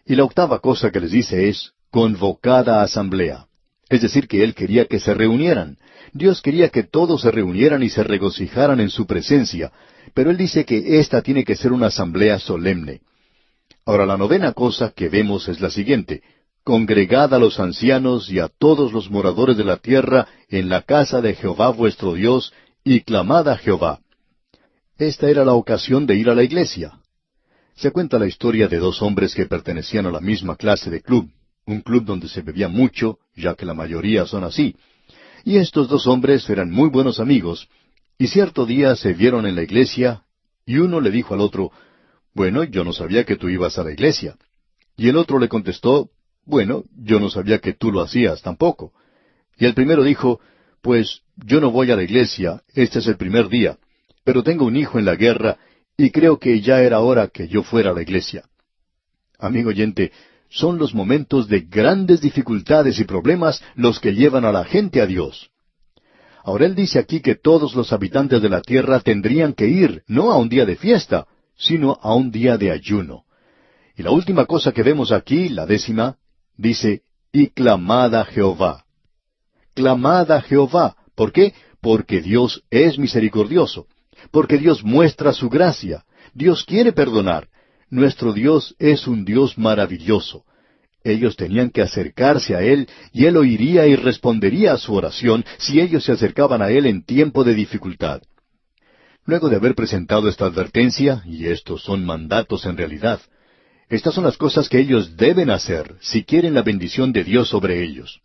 Y la octava cosa que les dice es, convocada asamblea. Es decir, que Él quería que se reunieran. Dios quería que todos se reunieran y se regocijaran en su presencia, pero Él dice que esta tiene que ser una asamblea solemne. Ahora, la novena cosa que vemos es la siguiente, congregad a los ancianos y a todos los moradores de la tierra en la casa de Jehová vuestro Dios, y clamad a Jehová. Esta era la ocasión de ir a la iglesia. Se cuenta la historia de dos hombres que pertenecían a la misma clase de club, un club donde se bebía mucho, ya que la mayoría son así. Y estos dos hombres eran muy buenos amigos, y cierto día se vieron en la iglesia, y uno le dijo al otro, bueno, yo no sabía que tú ibas a la iglesia. Y el otro le contestó, bueno, yo no sabía que tú lo hacías tampoco. Y el primero dijo, pues yo no voy a la iglesia, este es el primer día, pero tengo un hijo en la guerra, y creo que ya era hora que yo fuera a la iglesia. Amigo oyente, son los momentos de grandes dificultades y problemas los que llevan a la gente a Dios. Ahora Él dice aquí que todos los habitantes de la tierra tendrían que ir, no a un día de fiesta, sino a un día de ayuno. Y la última cosa que vemos aquí, la 10ª, dice, y clamad a Jehová. Clamad a Jehová. ¿Por qué? Porque Dios es misericordioso. Porque Dios muestra su gracia. Dios quiere perdonar. Nuestro Dios es un Dios maravilloso. Ellos tenían que acercarse a Él, y Él oiría y respondería a su oración si ellos se acercaban a Él en tiempo de dificultad. Luego de haber presentado esta advertencia, y estos son mandatos en realidad, estas son las cosas que ellos deben hacer si quieren la bendición de Dios sobre ellos.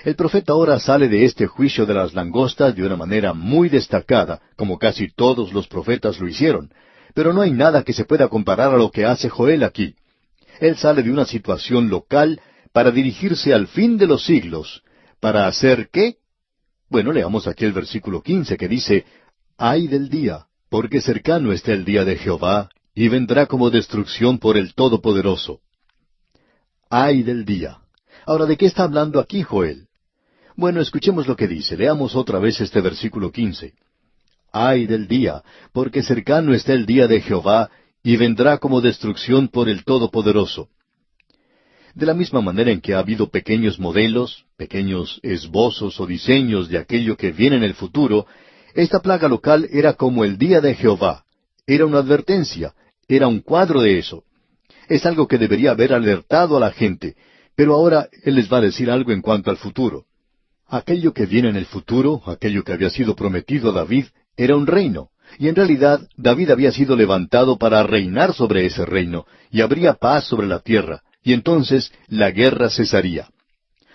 El profeta ahora sale de este juicio de las langostas de una manera muy destacada, como casi todos los profetas lo hicieron, pero no hay nada que se pueda comparar a lo que hace Joel aquí. Él sale de una situación local para dirigirse al fin de los siglos. ¿Para hacer qué? Bueno, leamos aquí el versículo 15 que dice, ay del día, porque cercano está el día de Jehová, y vendrá como destrucción por el Todopoderoso. Ay del día. Ahora, ¿de qué está hablando aquí Joel? Bueno, escuchemos lo que dice. Leamos otra vez este versículo 15. Ay del día, porque cercano está el día de Jehová, y vendrá como destrucción por el Todopoderoso. De la misma manera en que ha habido pequeños modelos, pequeños esbozos o diseños de aquello que viene en el futuro, esta plaga local era como el día de Jehová. Era una advertencia, era un cuadro de eso. Es algo que debería haber alertado a la gente, pero ahora Él les va a decir algo en cuanto al futuro. Aquello que viene en el futuro, aquello que había sido prometido a David, era un reino, y en realidad David había sido levantado para reinar sobre ese reino, y habría paz sobre la tierra, y entonces la guerra cesaría.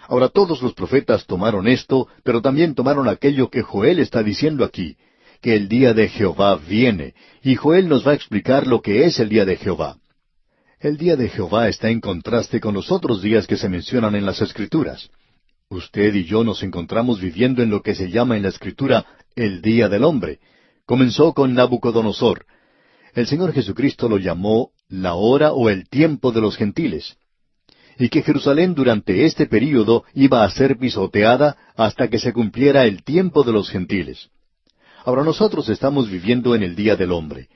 Ahora todos los profetas tomaron esto, pero también tomaron aquello que Joel está diciendo aquí, que el día de Jehová viene, y Joel nos va a explicar lo que es el día de Jehová. El día de Jehová está en contraste con los otros días que se mencionan en las Escrituras. Usted y yo nos encontramos viviendo en lo que se llama en la Escritura el día del hombre. Comenzó con Nabucodonosor. El Señor Jesucristo lo llamó la hora o el tiempo de los gentiles, y que Jerusalén durante este período iba a ser pisoteada hasta que se cumpliera el tiempo de los gentiles. Ahora nosotros estamos viviendo en el día del hombre.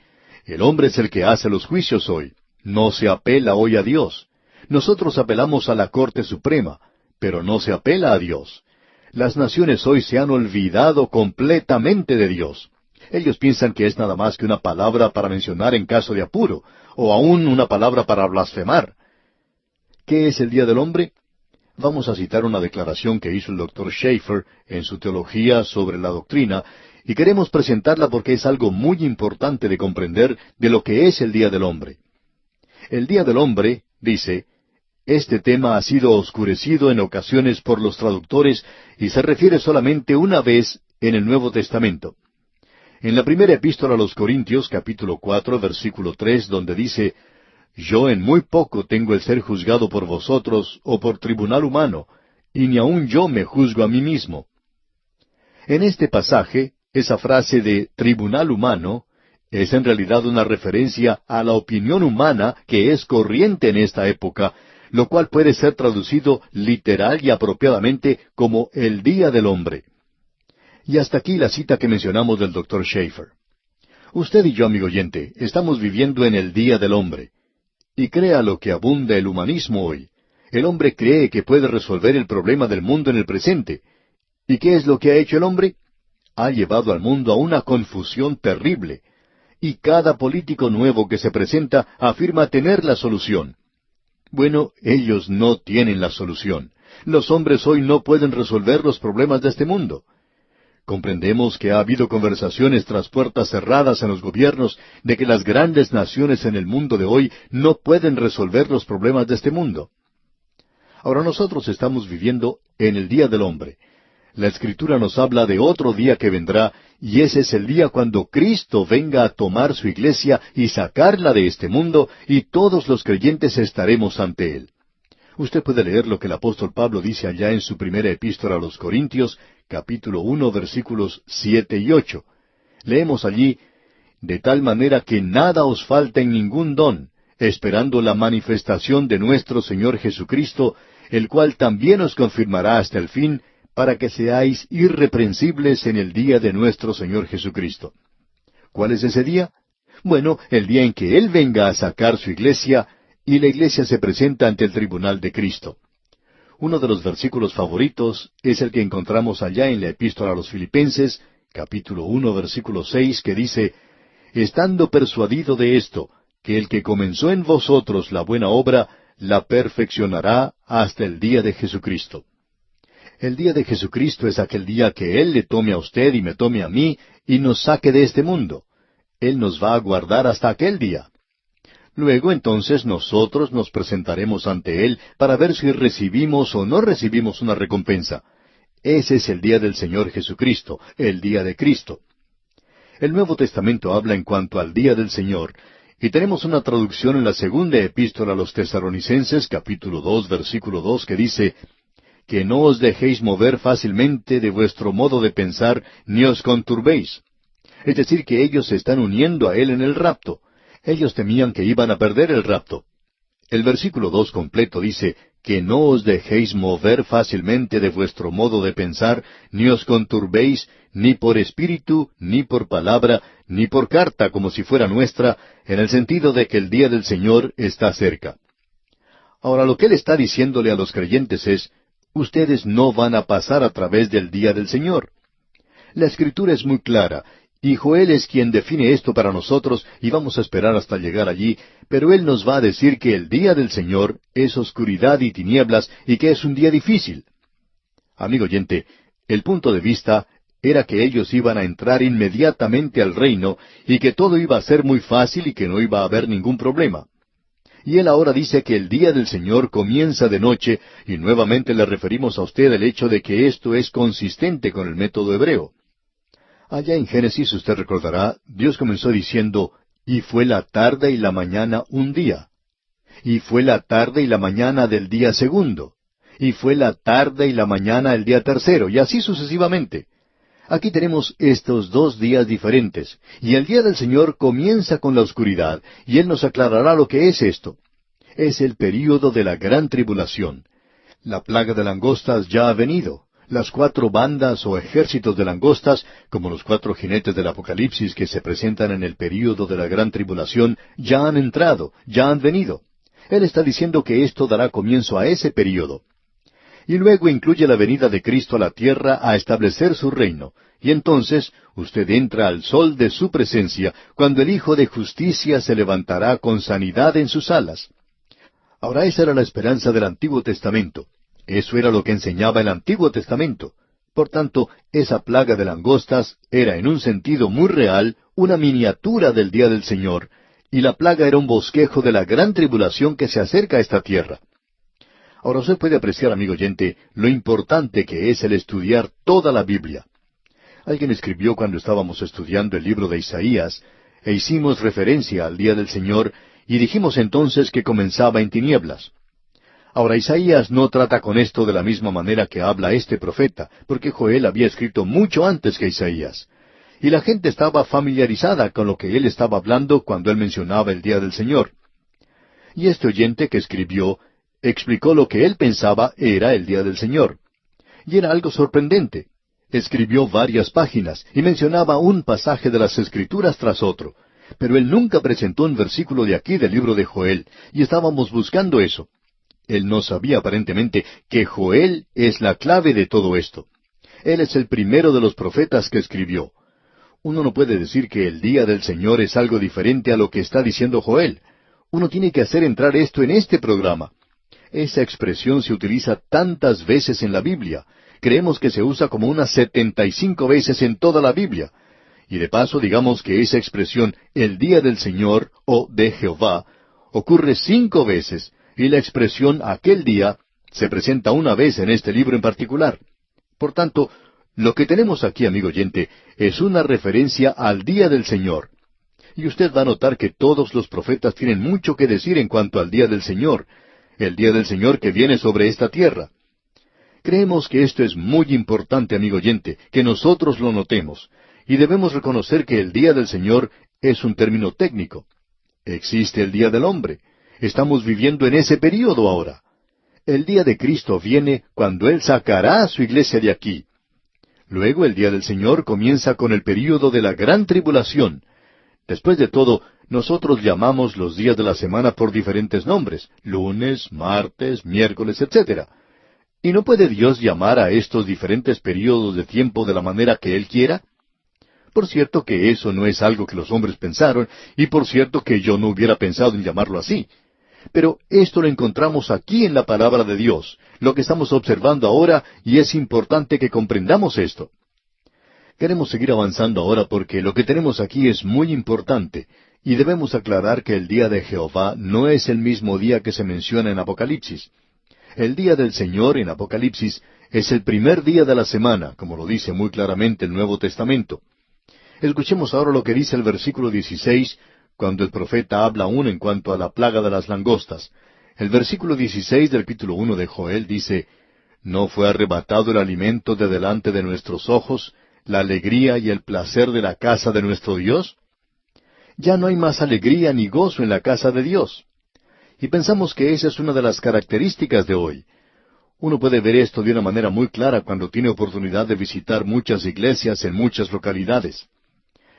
El hombre es el que hace los juicios hoy. No se apela hoy a Dios. Nosotros apelamos a la Corte Suprema, pero no se apela a Dios. Las naciones hoy se han olvidado completamente de Dios. Ellos piensan que es nada más que una palabra para mencionar en caso de apuro, o aún una palabra para blasfemar. ¿Qué es el Día del Hombre? Vamos a citar una declaración que hizo el Dr. Schaeffer en su teología sobre la doctrina, y queremos presentarla porque es algo muy importante de comprender de lo que es el Día del Hombre. El Día del Hombre, dice, este tema ha sido oscurecido en ocasiones por los traductores y se refiere solamente una vez en el Nuevo Testamento. En la primera epístola a los Corintios, capítulo 4, versículo 3, donde dice, «Yo en muy poco tengo el ser juzgado por vosotros o por tribunal humano, y ni aun yo me juzgo a mí mismo». En este pasaje, esa frase de tribunal humano es en realidad una referencia a la opinión humana que es corriente en esta época, lo cual puede ser traducido literal y apropiadamente como el Día del Hombre. Y hasta aquí la cita que mencionamos del Dr. Schaeffer. Usted y yo, amigo oyente, estamos viviendo en el Día del Hombre. Y crea lo que abunda el humanismo hoy. El hombre cree que puede resolver el problema del mundo en el presente. ¿Y qué es lo que ha hecho el hombre? Ha llevado al mundo a una confusión terrible. Y cada político nuevo que se presenta afirma tener la solución. Bueno, ellos no tienen la solución. Los hombres hoy no pueden resolver los problemas de este mundo. Comprendemos que ha habido conversaciones tras puertas cerradas en los gobiernos de que las grandes naciones en el mundo de hoy no pueden resolver los problemas de este mundo. Ahora nosotros estamos viviendo en el Día del Hombre. La Escritura nos habla de otro día que vendrá, y ese es el día cuando Cristo venga a tomar su iglesia y sacarla de este mundo, y todos los creyentes estaremos ante Él. Usted puede leer lo que el apóstol Pablo dice allá en su primera epístola a los Corintios, capítulo 1, versículos 7 y 8. Leemos allí, «De tal manera que nada os falta en ningún don, esperando la manifestación de nuestro Señor Jesucristo, el cual también os confirmará hasta el fin, para que seáis irreprensibles en el día de nuestro Señor Jesucristo». ¿Cuál es ese día? Bueno, el día en que Él venga a sacar su iglesia, y la iglesia se presenta ante el tribunal de Cristo. Uno de los versículos favoritos es el que encontramos allá en la epístola a los Filipenses, capítulo 1, versículo 6, que dice, «Estando persuadido de esto, que el que comenzó en vosotros la buena obra, la perfeccionará hasta el día de Jesucristo». El día de Jesucristo es aquel día que Él le tome a usted y me tome a mí y nos saque de este mundo. Él nos va a guardar hasta aquel día. Luego entonces nosotros nos presentaremos ante Él para ver si recibimos o no recibimos una recompensa. Ese es el día del Señor Jesucristo, el día de Cristo. El Nuevo Testamento habla en cuanto al día del Señor, y tenemos una traducción en la segunda epístola a los Tesalonicenses, capítulo 2, versículo 2, que dice, «Que no os dejéis mover fácilmente de vuestro modo de pensar, ni os conturbéis». Es decir, que ellos se están uniendo a Él en el rapto. Ellos temían que iban a perder el rapto. El versículo 2 completo dice, «Que no os dejéis mover fácilmente de vuestro modo de pensar, ni os conturbéis, ni por espíritu, ni por palabra, ni por carta como si fuera nuestra, en el sentido de que el día del Señor está cerca». Ahora lo que Él está diciéndole a los creyentes es, ustedes no van a pasar a través del día del Señor. La Escritura es muy clara, y Joel es quien define esto para nosotros, y vamos a esperar hasta llegar allí, pero Él nos va a decir que el día del Señor es oscuridad y tinieblas, y que es un día difícil. Amigo oyente, el punto de vista era que ellos iban a entrar inmediatamente al reino, y que todo iba a ser muy fácil y que no iba a haber ningún problema. Y Él ahora dice que el día del Señor comienza de noche, y nuevamente le referimos a usted el hecho de que esto es consistente con el método hebreo. Allá en Génesis, usted recordará, Dios comenzó diciendo, «Y fue la tarde y la mañana un día. Y fue la tarde y la mañana del día segundo. Y fue la tarde y la mañana el día tercero», y así sucesivamente. Aquí tenemos estos dos días diferentes, y el día del Señor comienza con la oscuridad, y Él nos aclarará lo que es esto. Es el período de la gran tribulación. La plaga de langostas ya ha venido. Las cuatro bandas o ejércitos de langostas, como los cuatro jinetes del Apocalipsis que se presentan en el período de la gran tribulación, ya han entrado, ya han venido. Él está diciendo que esto dará comienzo a ese período. Y luego incluye la venida de Cristo a la tierra a establecer su reino. Y entonces usted entra al sol de su presencia, cuando el Hijo de Justicia se levantará con sanidad en sus alas. Ahora esa era la esperanza del Antiguo Testamento. Eso era lo que enseñaba el Antiguo Testamento. Por tanto, esa plaga de langostas era en un sentido muy real una miniatura del día del Señor, y la plaga era un bosquejo de la gran tribulación que se acerca a esta tierra. Ahora usted puede apreciar, amigo oyente, lo importante que es el estudiar toda la Biblia. Alguien escribió cuando estábamos estudiando el libro de Isaías, e hicimos referencia al día del Señor, y dijimos entonces que comenzaba en tinieblas. Ahora Isaías no trata con esto de la misma manera que habla este profeta, porque Joel había escrito mucho antes que Isaías. Y la gente estaba familiarizada con lo que él estaba hablando cuando él mencionaba el día del Señor. Y este oyente que escribió explicó lo que él pensaba era el día del Señor. Y era algo sorprendente. Escribió varias páginas y mencionaba un pasaje de las Escrituras tras otro. Pero él nunca presentó un versículo de aquí del libro de Joel, y estábamos buscando eso. Él no sabía aparentemente que Joel es la clave de todo esto. Él es el primero de los profetas que escribió. Uno no puede decir que el día del Señor es algo diferente a lo que está diciendo Joel. Uno tiene que hacer entrar esto en este programa. Esa expresión se utiliza tantas veces en la Biblia. Creemos que se usa como unas 75 veces en toda la Biblia. Y de paso digamos que esa expresión, el día del Señor, o de Jehová, ocurre 5 veces, y la expresión aquel día se presenta una vez en este libro en particular. Por tanto, lo que tenemos aquí, amigo oyente, es una referencia al día del Señor. Y usted va a notar que todos los profetas tienen mucho que decir en cuanto al día del Señor, el día del Señor que viene sobre esta tierra. Creemos que esto es muy importante, amigo oyente, que nosotros lo notemos, y debemos reconocer que el día del Señor es un término técnico. Existe el día del hombre. Estamos viviendo en ese período ahora. El día de Cristo viene cuando Él sacará a su iglesia de aquí. Luego el día del Señor comienza con el período de la gran tribulación. Después de todo, nosotros llamamos los días de la semana por diferentes nombres, lunes, martes, miércoles, etc. ¿Y no puede Dios llamar a estos diferentes períodos de tiempo de la manera que Él quiera? Por cierto que eso no es algo que los hombres pensaron, y por cierto que yo no hubiera pensado en llamarlo así. Pero esto lo encontramos aquí en la palabra de Dios, lo que estamos observando ahora, y es importante que comprendamos esto. Queremos seguir avanzando ahora porque lo que tenemos aquí es muy importante, y debemos aclarar que el día de Jehová no es el mismo día que se menciona en Apocalipsis. El día del Señor en Apocalipsis es el primer día de la semana, como lo dice muy claramente el Nuevo Testamento. Escuchemos ahora lo que dice el versículo 16, cuando el profeta habla aún en cuanto a la plaga de las langostas. El versículo 16 del capítulo 1 de Joel dice, ¿No fue arrebatado el alimento de delante de nuestros ojos, la alegría y el placer de la casa de nuestro Dios? Ya no hay más alegría ni gozo en la casa de Dios. Y pensamos que esa es una de las características de hoy. Uno puede ver esto de una manera muy clara cuando tiene oportunidad de visitar muchas iglesias en muchas localidades.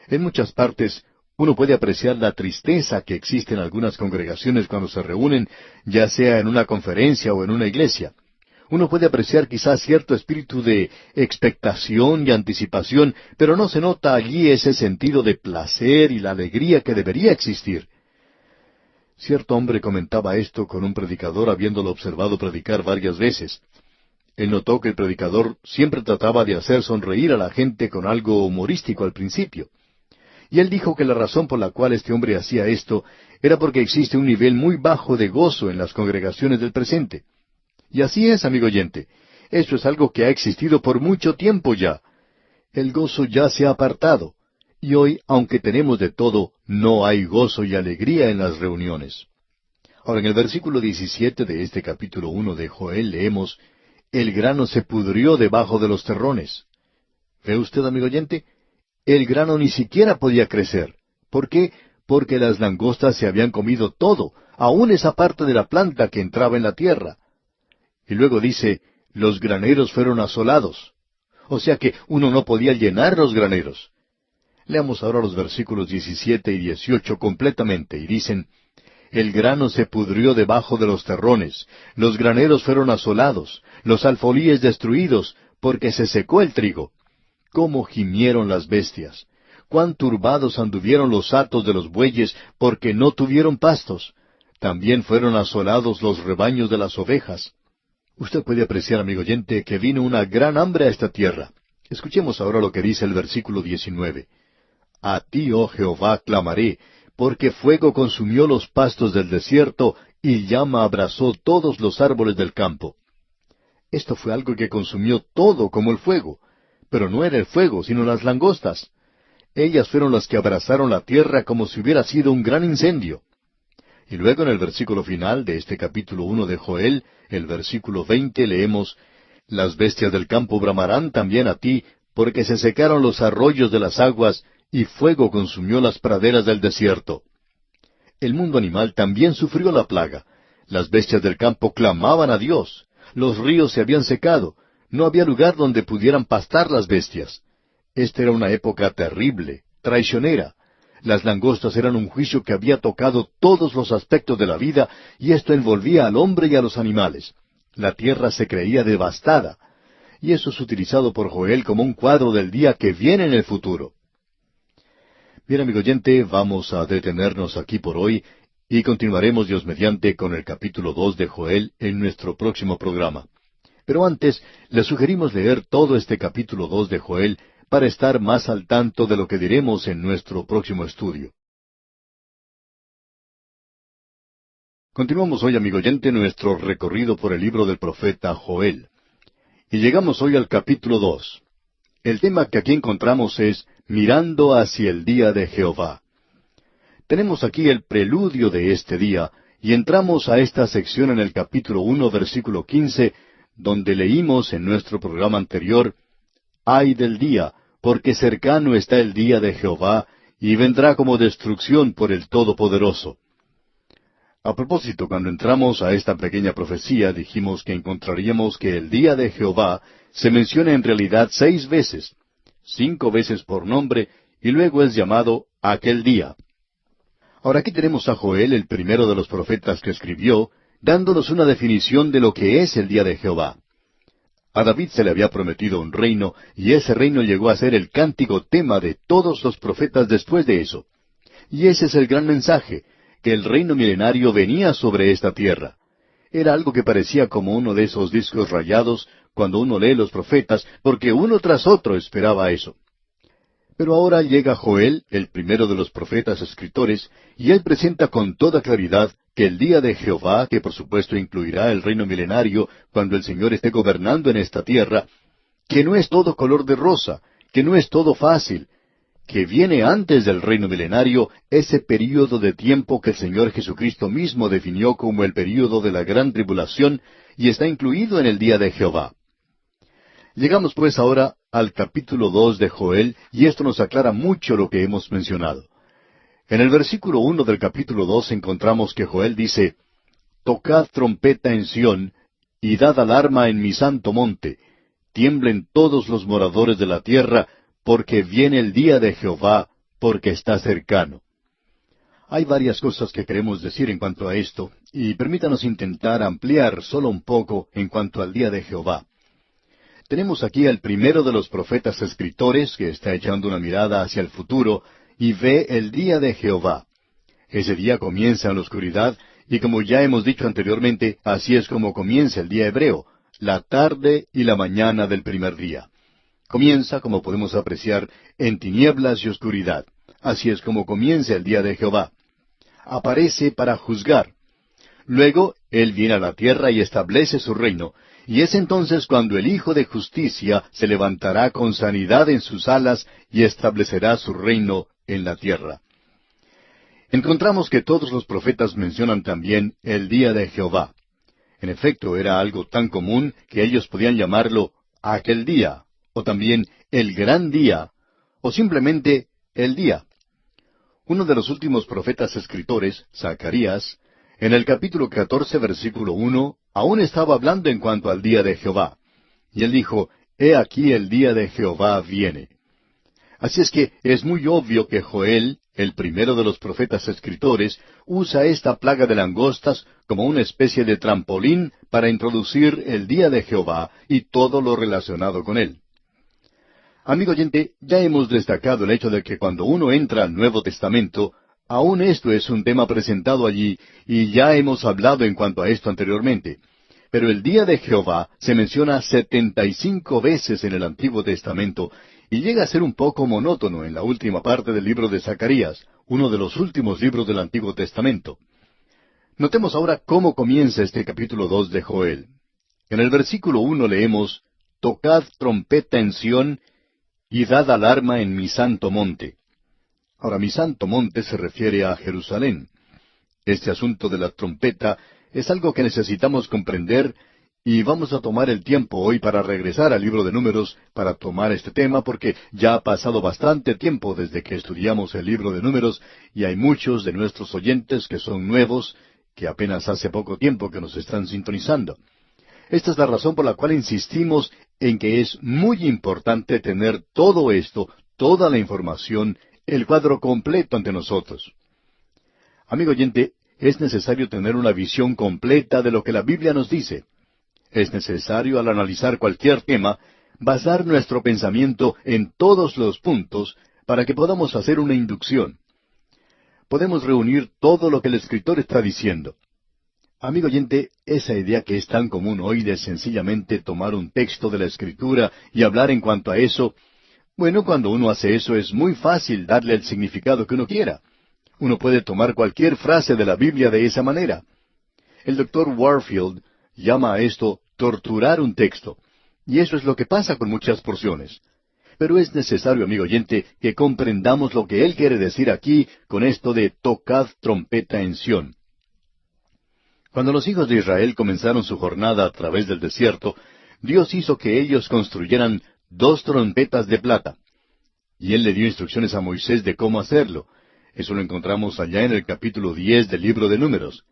En muchas partes, uno puede apreciar la tristeza que existe en algunas congregaciones cuando se reúnen, ya sea en una conferencia o en una iglesia. Uno puede apreciar quizás cierto espíritu de expectación y anticipación, pero no se nota allí ese sentido de placer y la alegría que debería existir. Cierto hombre comentaba esto con un predicador habiéndolo observado predicar varias veces. Él notó que el predicador siempre trataba de hacer sonreír a la gente con algo humorístico al principio. Y él dijo que la razón por la cual este hombre hacía esto era porque existe un nivel muy bajo de gozo en las congregaciones del presente. Y así es, amigo oyente. Eso es algo que ha existido por mucho tiempo ya. El gozo ya se ha apartado. Y hoy, aunque tenemos de todo, no hay gozo y alegría en las reuniones. Ahora, en el versículo 17 de este capítulo 1 de Joel leemos, «El grano se pudrió debajo de los terrones». ¿Ve usted, amigo oyente? El grano ni siquiera podía crecer. ¿Por qué? Porque las langostas se habían comido todo, aun esa parte de la planta que entraba en la tierra. Y luego dice, los graneros fueron asolados. O sea que uno no podía llenar los graneros. Leamos ahora los versículos 17 y 18 completamente, y dicen, el grano se pudrió debajo de los terrones, los graneros fueron asolados, los alfolíes destruidos, porque se secó el trigo. Cómo gimieron las bestias, cuán turbados anduvieron los hatos de los bueyes, porque no tuvieron pastos. También fueron asolados los rebaños de las ovejas. Usted puede apreciar, amigo oyente, que vino una gran hambre a esta tierra. Escuchemos ahora lo que dice el versículo 19. A ti, oh Jehová, clamaré, porque fuego consumió los pastos del desierto, y llama abrazó todos los árboles del campo. Esto fue algo que consumió todo como el fuego. Pero no era el fuego, sino las langostas. Ellas fueron las que abrazaron la tierra como si hubiera sido un gran incendio. Y luego en el versículo final de este capítulo 1 de Joel, el versículo 20, leemos, las bestias del campo bramarán también a ti, porque se secaron los arroyos de las aguas, y fuego consumió las praderas del desierto. El mundo animal también sufrió la plaga. Las bestias del campo clamaban a Dios. Los ríos se habían secado. No había lugar donde pudieran pastar las bestias. Esta era una época terrible, traicionera. Las langostas eran un juicio que había tocado todos los aspectos de la vida, y esto envolvía al hombre y a los animales. La tierra se creía devastada. Y eso es utilizado por Joel como un cuadro del día que viene en el futuro. Bien, amigo oyente, vamos a detenernos aquí por hoy y continuaremos, Dios mediante, con el capítulo 2 de Joel en nuestro próximo programa. Pero antes, le sugerimos leer todo este capítulo 2 de Joel para estar más al tanto de lo que diremos en nuestro próximo estudio. Continuamos hoy, amigo oyente, nuestro recorrido por el libro del profeta Joel. Y llegamos hoy al capítulo 2. El tema que aquí encontramos es mirando hacia el día de Jehová. Tenemos aquí el preludio de este día, y entramos a esta sección en el capítulo 1, versículo 15, donde leímos en nuestro programa anterior, «Ay del día, porque cercano está el día de Jehová, y vendrá como destrucción por el Todopoderoso». A propósito, cuando entramos a esta pequeña profecía, dijimos que encontraríamos que el día de Jehová se menciona en realidad 6 veces, 5 veces por nombre, y luego es llamado aquel día. Ahora aquí tenemos a Joel, el primero de los profetas que escribió, dándonos una definición de lo que es el día de Jehová. A David se le había prometido un reino, y ese reino llegó a ser el cántico tema de todos los profetas después de eso. Y ese es el gran mensaje, que el reino milenario venía sobre esta tierra. Era algo que parecía como uno de esos discos rayados cuando uno lee los profetas, porque uno tras otro esperaba eso. Pero ahora llega Joel, el primero de los profetas escritores, y él presenta con toda claridad que el día de Jehová, que por supuesto incluirá el reino milenario cuando el Señor esté gobernando en esta tierra, que no es todo color de rosa, que no es todo fácil, que viene antes del reino milenario ese período de tiempo que el Señor Jesucristo mismo definió como el período de la gran tribulación y está incluido en el día de Jehová. Llegamos pues ahora al capítulo 2 de Joel, y esto nos aclara mucho lo que hemos mencionado. En el versículo 1 del capítulo 2 encontramos que Joel dice, «Tocad trompeta en Sión, y dad alarma en mi santo monte. Tiemblen todos los moradores de la tierra, porque viene el día de Jehová, porque está cercano». Hay varias cosas que queremos decir en cuanto a esto, y permítanos intentar ampliar solo un poco en cuanto al día de Jehová. Tenemos aquí al primero de los profetas escritores que está echando una mirada hacia el futuro y ve el día de Jehová. Ese día comienza en la oscuridad y como ya hemos dicho anteriormente, así es como comienza el día hebreo, la tarde y la mañana del primer día. Comienza, como podemos apreciar, en tinieblas y oscuridad. Así es como comienza el día de Jehová. Aparece para juzgar. Luego, Él viene a la tierra y establece su reino, y es entonces cuando el Hijo de Justicia se levantará con sanidad en sus alas y establecerá su reino en la tierra. Encontramos que todos los profetas mencionan también el día de Jehová. En efecto, era algo tan común que ellos podían llamarlo aquel día o también el gran día, o simplemente el día. Uno de los últimos profetas escritores, Zacarías, en el capítulo 14, versículo 1, aún estaba hablando en cuanto al día de Jehová. Y él dijo, He aquí el día de Jehová viene. Así es que es muy obvio que Joel, el primero de los profetas escritores, usa esta plaga de langostas como una especie de trampolín para introducir el día de Jehová y todo lo relacionado con él. Amigo oyente, ya hemos destacado el hecho de que cuando uno entra al Nuevo Testamento, aún esto es un tema presentado allí, y ya hemos hablado en cuanto a esto anteriormente. Pero el día de Jehová se menciona 75 veces en el Antiguo Testamento, y llega a ser un poco monótono en la última parte del libro de Zacarías, uno de los últimos libros del Antiguo Testamento. Notemos ahora cómo comienza este capítulo 2 de Joel. En el versículo 1 leemos, Tocad trompeta en Sión, y dad alarma en mi santo monte. Ahora, mi santo monte se refiere a Jerusalén. Este asunto de la trompeta es algo que necesitamos comprender, y vamos a tomar el tiempo hoy para regresar al libro de Números para tomar este tema, porque ya ha pasado bastante tiempo desde que estudiamos el libro de Números, y hay muchos de nuestros oyentes que son nuevos, que apenas hace poco tiempo que nos están sintonizando. Esta es la razón por la cual insistimos en que es muy importante tener todo esto, toda la información, el cuadro completo ante nosotros. Amigo oyente, es necesario tener una visión completa de lo que la Biblia nos dice. Es necesario, al analizar cualquier tema, basar nuestro pensamiento en todos los puntos para que podamos hacer una inducción. Podemos reunir todo lo que el escritor está diciendo. Amigo oyente, esa idea que es tan común hoy de sencillamente tomar un texto de la Escritura y hablar en cuanto a eso, bueno, cuando uno hace eso es muy fácil darle el significado que uno quiera. Uno puede tomar cualquier frase de la Biblia de esa manera. El doctor Warfield llama a esto torturar un texto, y eso es lo que pasa con muchas porciones. Pero es necesario, amigo oyente, que comprendamos lo que él quiere decir aquí con esto de tocad trompeta en Sión. Cuando los hijos de Israel comenzaron su jornada a través del desierto, Dios hizo que ellos construyeran 2 trompetas de plata. Y Él le dio instrucciones a Moisés de cómo hacerlo. Eso lo encontramos allá en el capítulo 10 del libro de Números.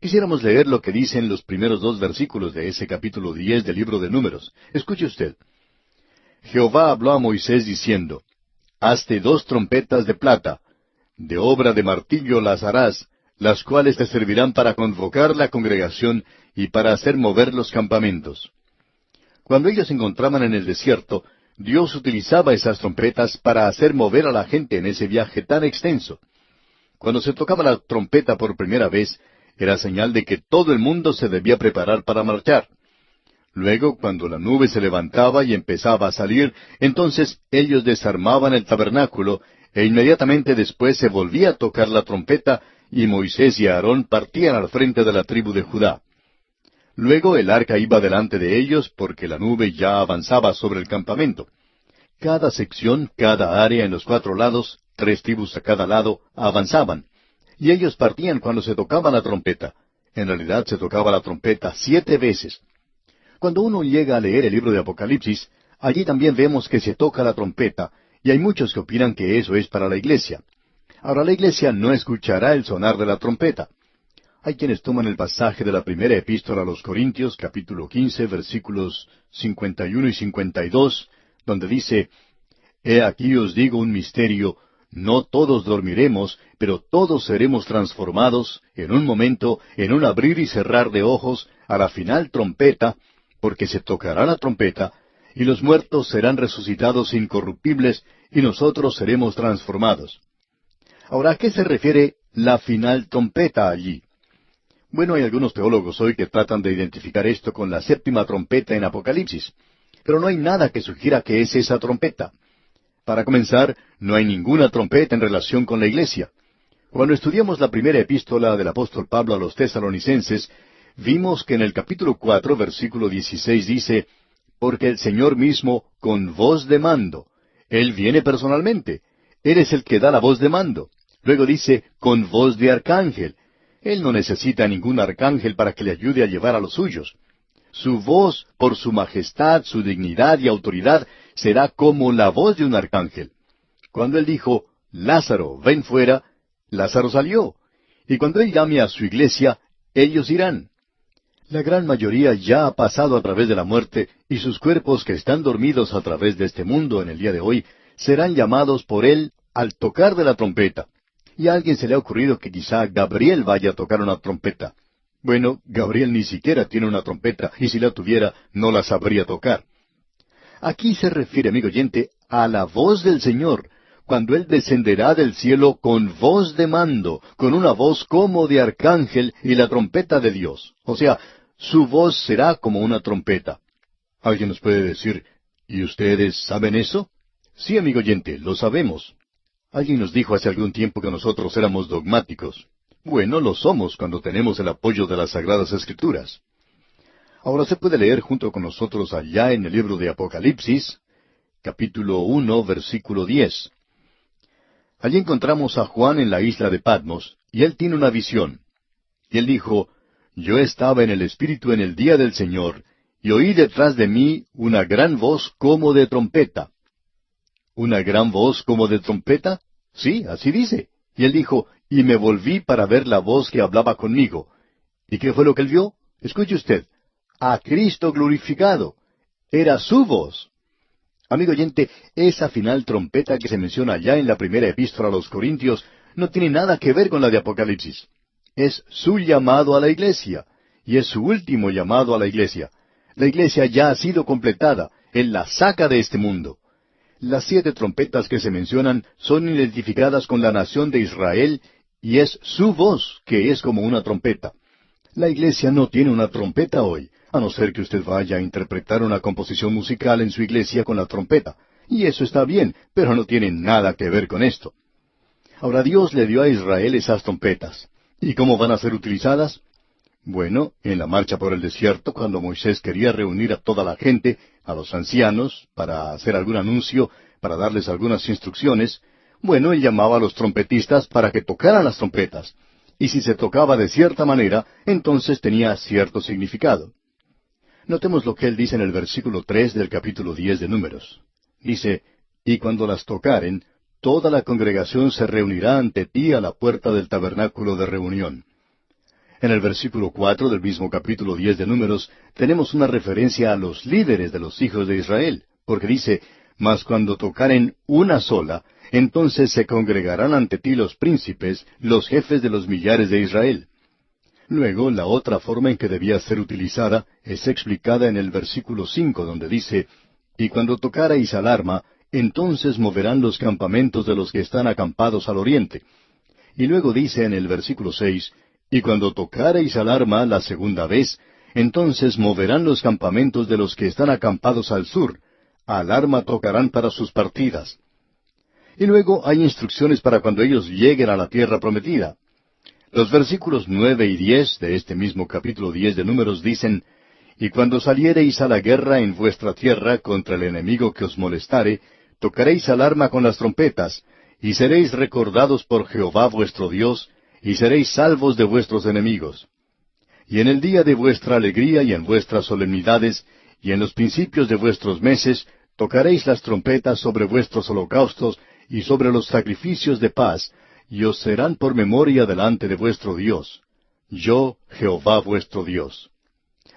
Quisiéramos leer lo que dicen los primeros 2 versículos de ese capítulo 10 del libro de Números. Escuche usted. Jehová habló a Moisés diciendo, Hazte 2 trompetas de plata, de obra de martillo las harás, las cuales te servirán para convocar la congregación y para hacer mover los campamentos. Cuando ellos se encontraban en el desierto, Dios utilizaba esas trompetas para hacer mover a la gente en ese viaje tan extenso. Cuando se tocaba la trompeta por primera vez, era señal de que todo el mundo se debía preparar para marchar. Luego, cuando la nube se levantaba y empezaba a salir, entonces ellos desarmaban el tabernáculo, e inmediatamente después se volvía a tocar la trompeta, y Moisés y Aarón partían al frente de la tribu de Judá. Luego el arca iba delante de ellos porque la nube ya avanzaba sobre el campamento. Cada sección, cada área en los 4 lados, 3 tribus a cada lado, avanzaban. Y ellos partían cuando se tocaba la trompeta. En realidad se tocaba la trompeta 7 veces. Cuando uno llega a leer el libro de Apocalipsis, allí también vemos que se toca la trompeta, y hay muchos que opinan que eso es para la iglesia. Ahora la iglesia no escuchará el sonar de la trompeta. Hay quienes toman el pasaje de la primera epístola a los Corintios, capítulo 15, versículos 51 y 52, donde dice, He aquí os digo un misterio, no todos dormiremos, pero todos seremos transformados, en un momento, en un abrir y cerrar de ojos, a la final trompeta, porque se tocará la trompeta, y los muertos serán resucitados incorruptibles, y nosotros seremos transformados. Ahora, ¿a qué se refiere la final trompeta allí? Bueno, hay algunos teólogos hoy que tratan de identificar esto con la 7ª trompeta en Apocalipsis, pero no hay nada que sugiera que es esa trompeta. Para comenzar, no hay ninguna trompeta en relación con la iglesia. Cuando estudiamos la primera epístola del apóstol Pablo a los tesalonicenses, vimos que en el capítulo 4, versículo 16 dice, Porque el Señor mismo, con voz de mando, Él viene personalmente, Él es el que da la voz de mando. Luego dice, con voz de arcángel. Él no necesita ningún arcángel para que le ayude a llevar a los suyos. Su voz, por su majestad, su dignidad y autoridad, será como la voz de un arcángel. Cuando Él dijo, Lázaro, ven fuera, Lázaro salió. Y cuando Él llame a su iglesia, ellos irán. La gran mayoría ya ha pasado a través de la muerte, y sus cuerpos que están dormidos a través de este mundo en el día de hoy, serán llamados por Él al tocar de la trompeta. Y a alguien se le ha ocurrido que quizá Gabriel vaya a tocar una trompeta. Bueno, Gabriel ni siquiera tiene una trompeta, y si la tuviera, no la sabría tocar. Aquí se refiere, amigo oyente, a la voz del Señor, cuando Él descenderá del cielo con voz de mando, con una voz como de arcángel y la trompeta de Dios. O sea, su voz será como una trompeta. Alguien nos puede decir, ¿y ustedes saben eso? Sí, amigo oyente, lo sabemos. Alguien nos dijo hace algún tiempo que nosotros éramos dogmáticos. Bueno, lo somos cuando tenemos el apoyo de las Sagradas Escrituras. Ahora se puede leer junto con nosotros allá en el libro de Apocalipsis, capítulo 1, versículo 10. Allí encontramos a Juan en la isla de Patmos, y él tiene una visión. Y él dijo, Yo estaba en el Espíritu en el día del Señor, y oí detrás de mí una gran voz como de trompeta. ¿Una gran voz como de trompeta? Sí, así dice. Y él dijo, y me volví para ver la voz que hablaba conmigo. ¿Y qué fue lo que él vio? Escuche usted, a Cristo glorificado. Era su voz. Amigo oyente, esa final trompeta que se menciona allá en la primera epístola a los Corintios no tiene nada que ver con la de Apocalipsis. Es su llamado a la iglesia, y es su último llamado a la iglesia. La iglesia ya ha sido completada, Él la saca de este mundo. Las 7 trompetas que se mencionan son identificadas con la nación de Israel, y es su voz que es como una trompeta. La iglesia no tiene una trompeta hoy, a no ser que usted vaya a interpretar una composición musical en su iglesia con la trompeta. Y eso está bien, pero no tiene nada que ver con esto. Ahora Dios le dio a Israel esas trompetas. ¿Y cómo van a ser utilizadas? Bueno, en la marcha por el desierto, cuando Moisés quería reunir a toda la gente, a los ancianos, para hacer algún anuncio, para darles algunas instrucciones, bueno, él llamaba a los trompetistas para que tocaran las trompetas. Y si se tocaba de cierta manera, entonces tenía cierto significado. Notemos lo que él dice en el versículo 3 del capítulo 10 de Números. Dice, Y cuando las tocaren, toda la congregación se reunirá ante ti a la puerta del tabernáculo de reunión. En el versículo 4 del mismo capítulo 10 de Números, tenemos una referencia a los líderes de los hijos de Israel, porque dice, Mas cuando tocaren una sola, entonces se congregarán ante ti los príncipes, los jefes de los millares de Israel. Luego, la otra forma en que debía ser utilizada es explicada en el versículo 5, donde dice, Y cuando tocareis alarma, entonces moverán los campamentos de los que están acampados al oriente. Y luego dice en el versículo 6, Y cuando tocareis alarma la segunda vez, entonces moverán los campamentos de los que están acampados al sur. Alarma tocarán para sus partidas. Y luego hay instrucciones para cuando ellos lleguen a la tierra prometida. Los versículos 9 y 10 de este mismo capítulo 10 de Números dicen, Y cuando saliereis a la guerra en vuestra tierra contra el enemigo que os molestare, tocaréis alarma con las trompetas, y seréis recordados por Jehová vuestro Dios, y seréis salvos de vuestros enemigos. Y en el día de vuestra alegría y en vuestras solemnidades, y en los principios de vuestros meses, tocaréis las trompetas sobre vuestros holocaustos y sobre los sacrificios de paz, y os serán por memoria delante de vuestro Dios. Yo, Jehová vuestro Dios.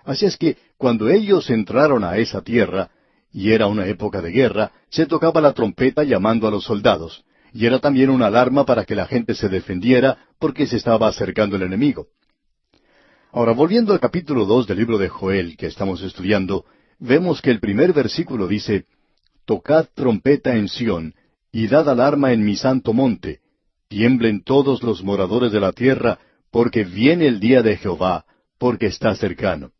Así es que, cuando ellos entraron a esa tierra, y era una época de guerra, se tocaba la trompeta llamando a los soldados, y era también una alarma para que la gente se defendiera, porque se estaba acercando el enemigo. Ahora, volviendo al capítulo 2 del libro de Joel que estamos estudiando, vemos que el primer versículo dice, Tocad trompeta en Sión, y dad alarma en mi santo monte. Tiemblen todos los moradores de la tierra, porque viene el día de Jehová, porque está cercano.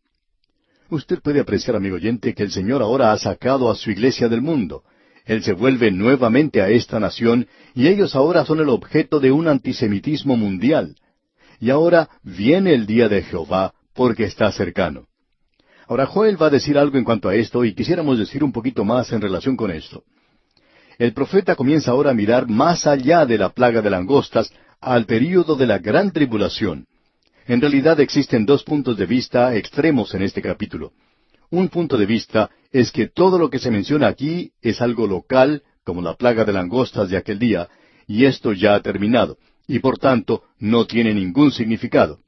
Usted puede apreciar, amigo oyente, que el Señor ahora ha sacado a su iglesia del mundo. Él se vuelve nuevamente a esta nación, y ellos ahora son el objeto de un antisemitismo mundial. Y ahora viene el día de Jehová, porque está cercano. Ahora Joel va a decir algo en cuanto a esto, y quisiéramos decir un poquito más en relación con esto. El profeta comienza ahora a mirar más allá de la plaga de langostas, al período de la gran tribulación. En realidad existen 2 puntos de vista extremos en este capítulo. Un punto de vista es que todo lo que se menciona aquí es algo local, como la plaga de langostas de aquel día, y esto ya ha terminado, y por tanto no tiene ningún significado.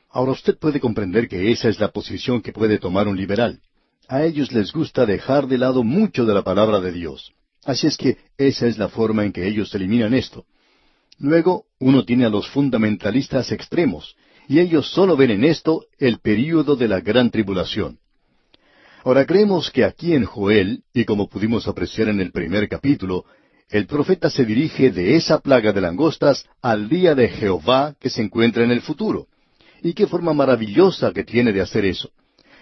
Ahora usted puede comprender que esa es la posición que puede tomar un liberal. A ellos les gusta dejar de lado mucho de la palabra de Dios. Así es que esa es la forma en que ellos eliminan esto. Luego, uno tiene a los fundamentalistas extremos, y ellos solo ven en esto el período de la gran tribulación. Ahora creemos que aquí en Joel, y como pudimos apreciar en el primer capítulo, el profeta se dirige de esa plaga de langostas al día de Jehová que se encuentra en el futuro. Y qué forma maravillosa que tiene de hacer eso.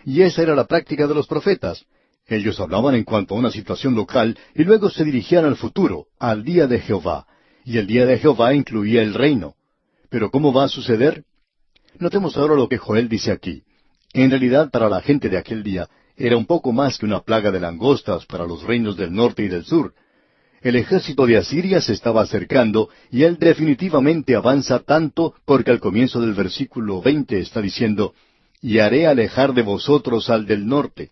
Y esa era la práctica de los profetas. Ellos hablaban en cuanto a una situación local y luego se dirigían al futuro, al día de Jehová. Y el día de Jehová incluía el reino. Pero ¿cómo va a suceder? Notemos ahora lo que Joel dice aquí. En realidad, para la gente de aquel día, era un poco más que una plaga de langostas para los reinos del norte y del sur. El ejército de Asiria se estaba acercando y él definitivamente avanza tanto porque al comienzo del versículo 20 está diciendo, «Y haré alejar de vosotros al del norte».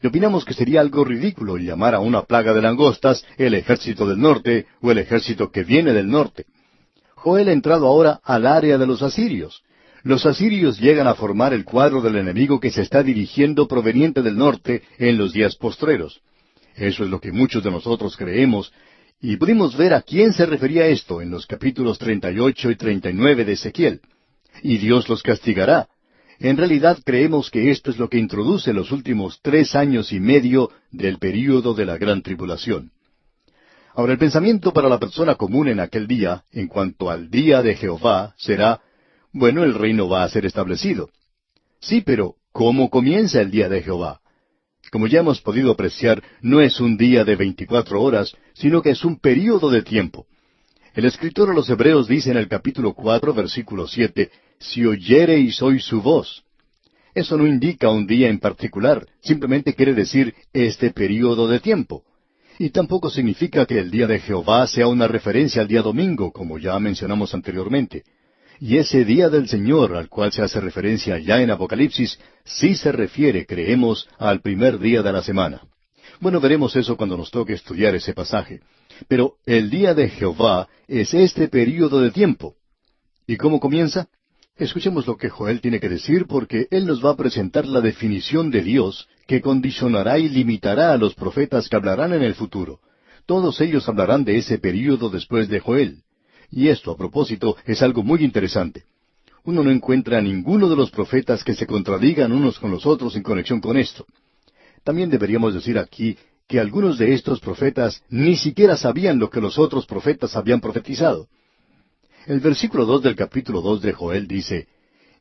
Y opinamos que sería algo ridículo llamar a una plaga de langostas el ejército del norte o el ejército que viene del norte. Joel ha entrado ahora al área de los asirios. Los asirios llegan a formar el cuadro del enemigo que se está dirigiendo proveniente del norte en los días postreros. Eso es lo que muchos de nosotros creemos, y pudimos ver a quién se refería esto en los capítulos 38 y 39 de Ezequiel. Y Dios los castigará. En realidad creemos que esto es lo que introduce los últimos 3 años y medio del período de la gran tribulación. Ahora el pensamiento para la persona común en aquel día, en cuanto al día de Jehová, será, bueno, el reino va a ser establecido. Sí, pero ¿cómo comienza el día de Jehová? Como ya hemos podido apreciar, no es un día de 24 horas, sino que es un período de tiempo. El escritor a los Hebreos dice en el capítulo 4, versículo 7, «Si oyereis hoy su voz». Eso no indica un día en particular, simplemente quiere decir este período de tiempo. Y tampoco significa que el día de Jehová sea una referencia al día domingo, como ya mencionamos anteriormente. Y ese día del Señor, al cual se hace referencia ya en Apocalipsis, sí se refiere, creemos, al primer día de la semana. Bueno, veremos eso cuando nos toque estudiar ese pasaje. Pero el día de Jehová es este período de tiempo. ¿Y cómo comienza? Escuchemos lo que Joel tiene que decir porque él nos va a presentar la definición de Dios que condicionará y limitará a los profetas que hablarán en el futuro. Todos ellos hablarán de ese período después de Joel. Y esto, a propósito, es algo muy interesante. Uno no encuentra a ninguno de los profetas que se contradigan unos con los otros en conexión con esto. También deberíamos decir aquí que algunos de estos profetas ni siquiera sabían lo que los otros profetas habían profetizado. El versículo 2 del capítulo 2 de Joel dice,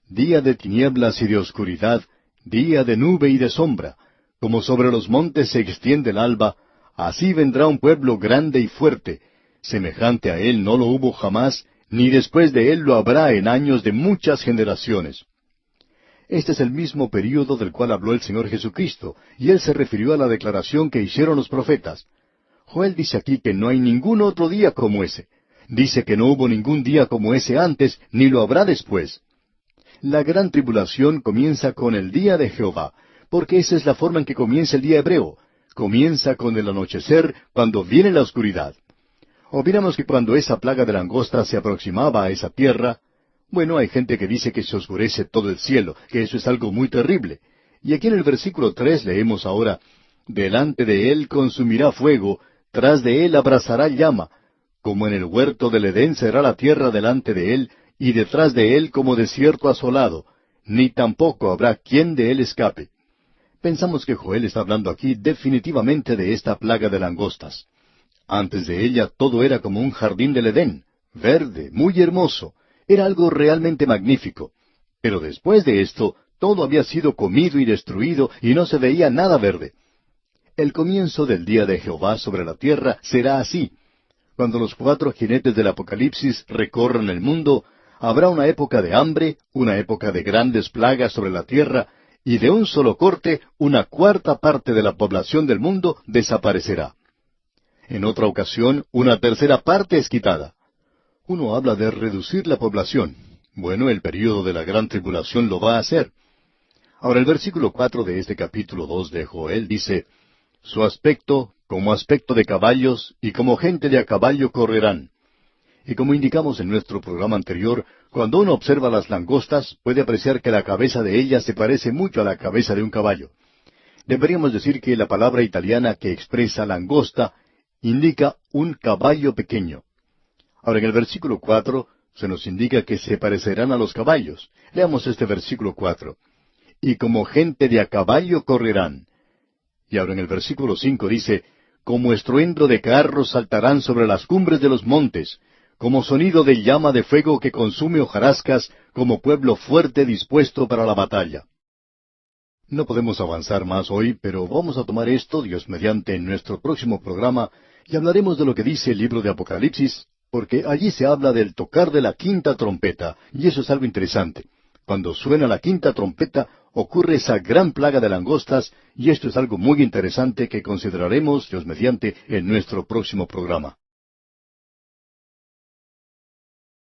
«Día de tinieblas y de oscuridad, día de nube y de sombra, como sobre los montes se extiende el alba, así vendrá un pueblo grande y fuerte, semejante a él no lo hubo jamás, ni después de él lo habrá en años de muchas generaciones». Este es el mismo período del cual habló el Señor Jesucristo, y Él se refirió a la declaración que hicieron los profetas. Joel dice aquí que no hay ningún otro día como ese. Dice que no hubo ningún día como ese antes, ni lo habrá después. La gran tribulación comienza con el día de Jehová, porque esa es la forma en que comienza el día hebreo. Comienza con el anochecer, cuando viene la oscuridad. Opinamos que cuando esa plaga de langosta se aproximaba a esa tierra, bueno, hay gente que dice que se oscurece todo el cielo, que eso es algo muy terrible. Y aquí en el versículo 3 leemos ahora, «Delante de él consumirá fuego, tras de él abrazará llama, como en el huerto del Edén será la tierra delante de él, y detrás de él como desierto asolado, ni tampoco habrá quien de él escape». Pensamos que Joel está hablando aquí definitivamente de esta plaga de langostas. Antes de ella todo era como un jardín del Edén, verde, muy hermoso. Era algo realmente magnífico. Pero después de esto, todo había sido comido y destruido y no se veía nada verde. El comienzo del día de Jehová sobre la tierra será así. Cuando los 4 jinetes del Apocalipsis recorran el mundo, habrá una época de hambre, una época de grandes plagas sobre la tierra, y de un solo corte, 1/4 parte de la población del mundo desaparecerá. En otra ocasión, 1/3 parte es quitada. Uno habla de reducir la población. Bueno, el período de la gran tribulación lo va a hacer. Ahora el versículo 4 de este capítulo 2 de Joel dice, su aspecto como aspecto de caballos, y como gente de a caballo correrán. Y como indicamos en nuestro programa anterior, cuando uno observa las langostas, puede apreciar que la cabeza de ellas se parece mucho a la cabeza de un caballo. Deberíamos decir que la palabra italiana que expresa langosta indica un caballo pequeño. Ahora en el versículo 4 se nos indica que se parecerán a los caballos. Leamos este versículo 4. Y como gente de a caballo correrán. Y ahora en el versículo 5 dice, como estruendo de carros saltarán sobre las cumbres de los montes, como sonido de llama de fuego que consume hojarascas, como pueblo fuerte dispuesto para la batalla. No podemos avanzar más hoy, pero vamos a tomar esto, Dios mediante, en nuestro próximo programa, y hablaremos de lo que dice el libro de Apocalipsis, porque allí se habla del tocar de la quinta trompeta, y eso es algo interesante. Cuando suena la quinta trompeta, ocurre esa gran plaga de langostas, y esto es algo muy interesante que consideraremos, Dios mediante, en nuestro próximo programa.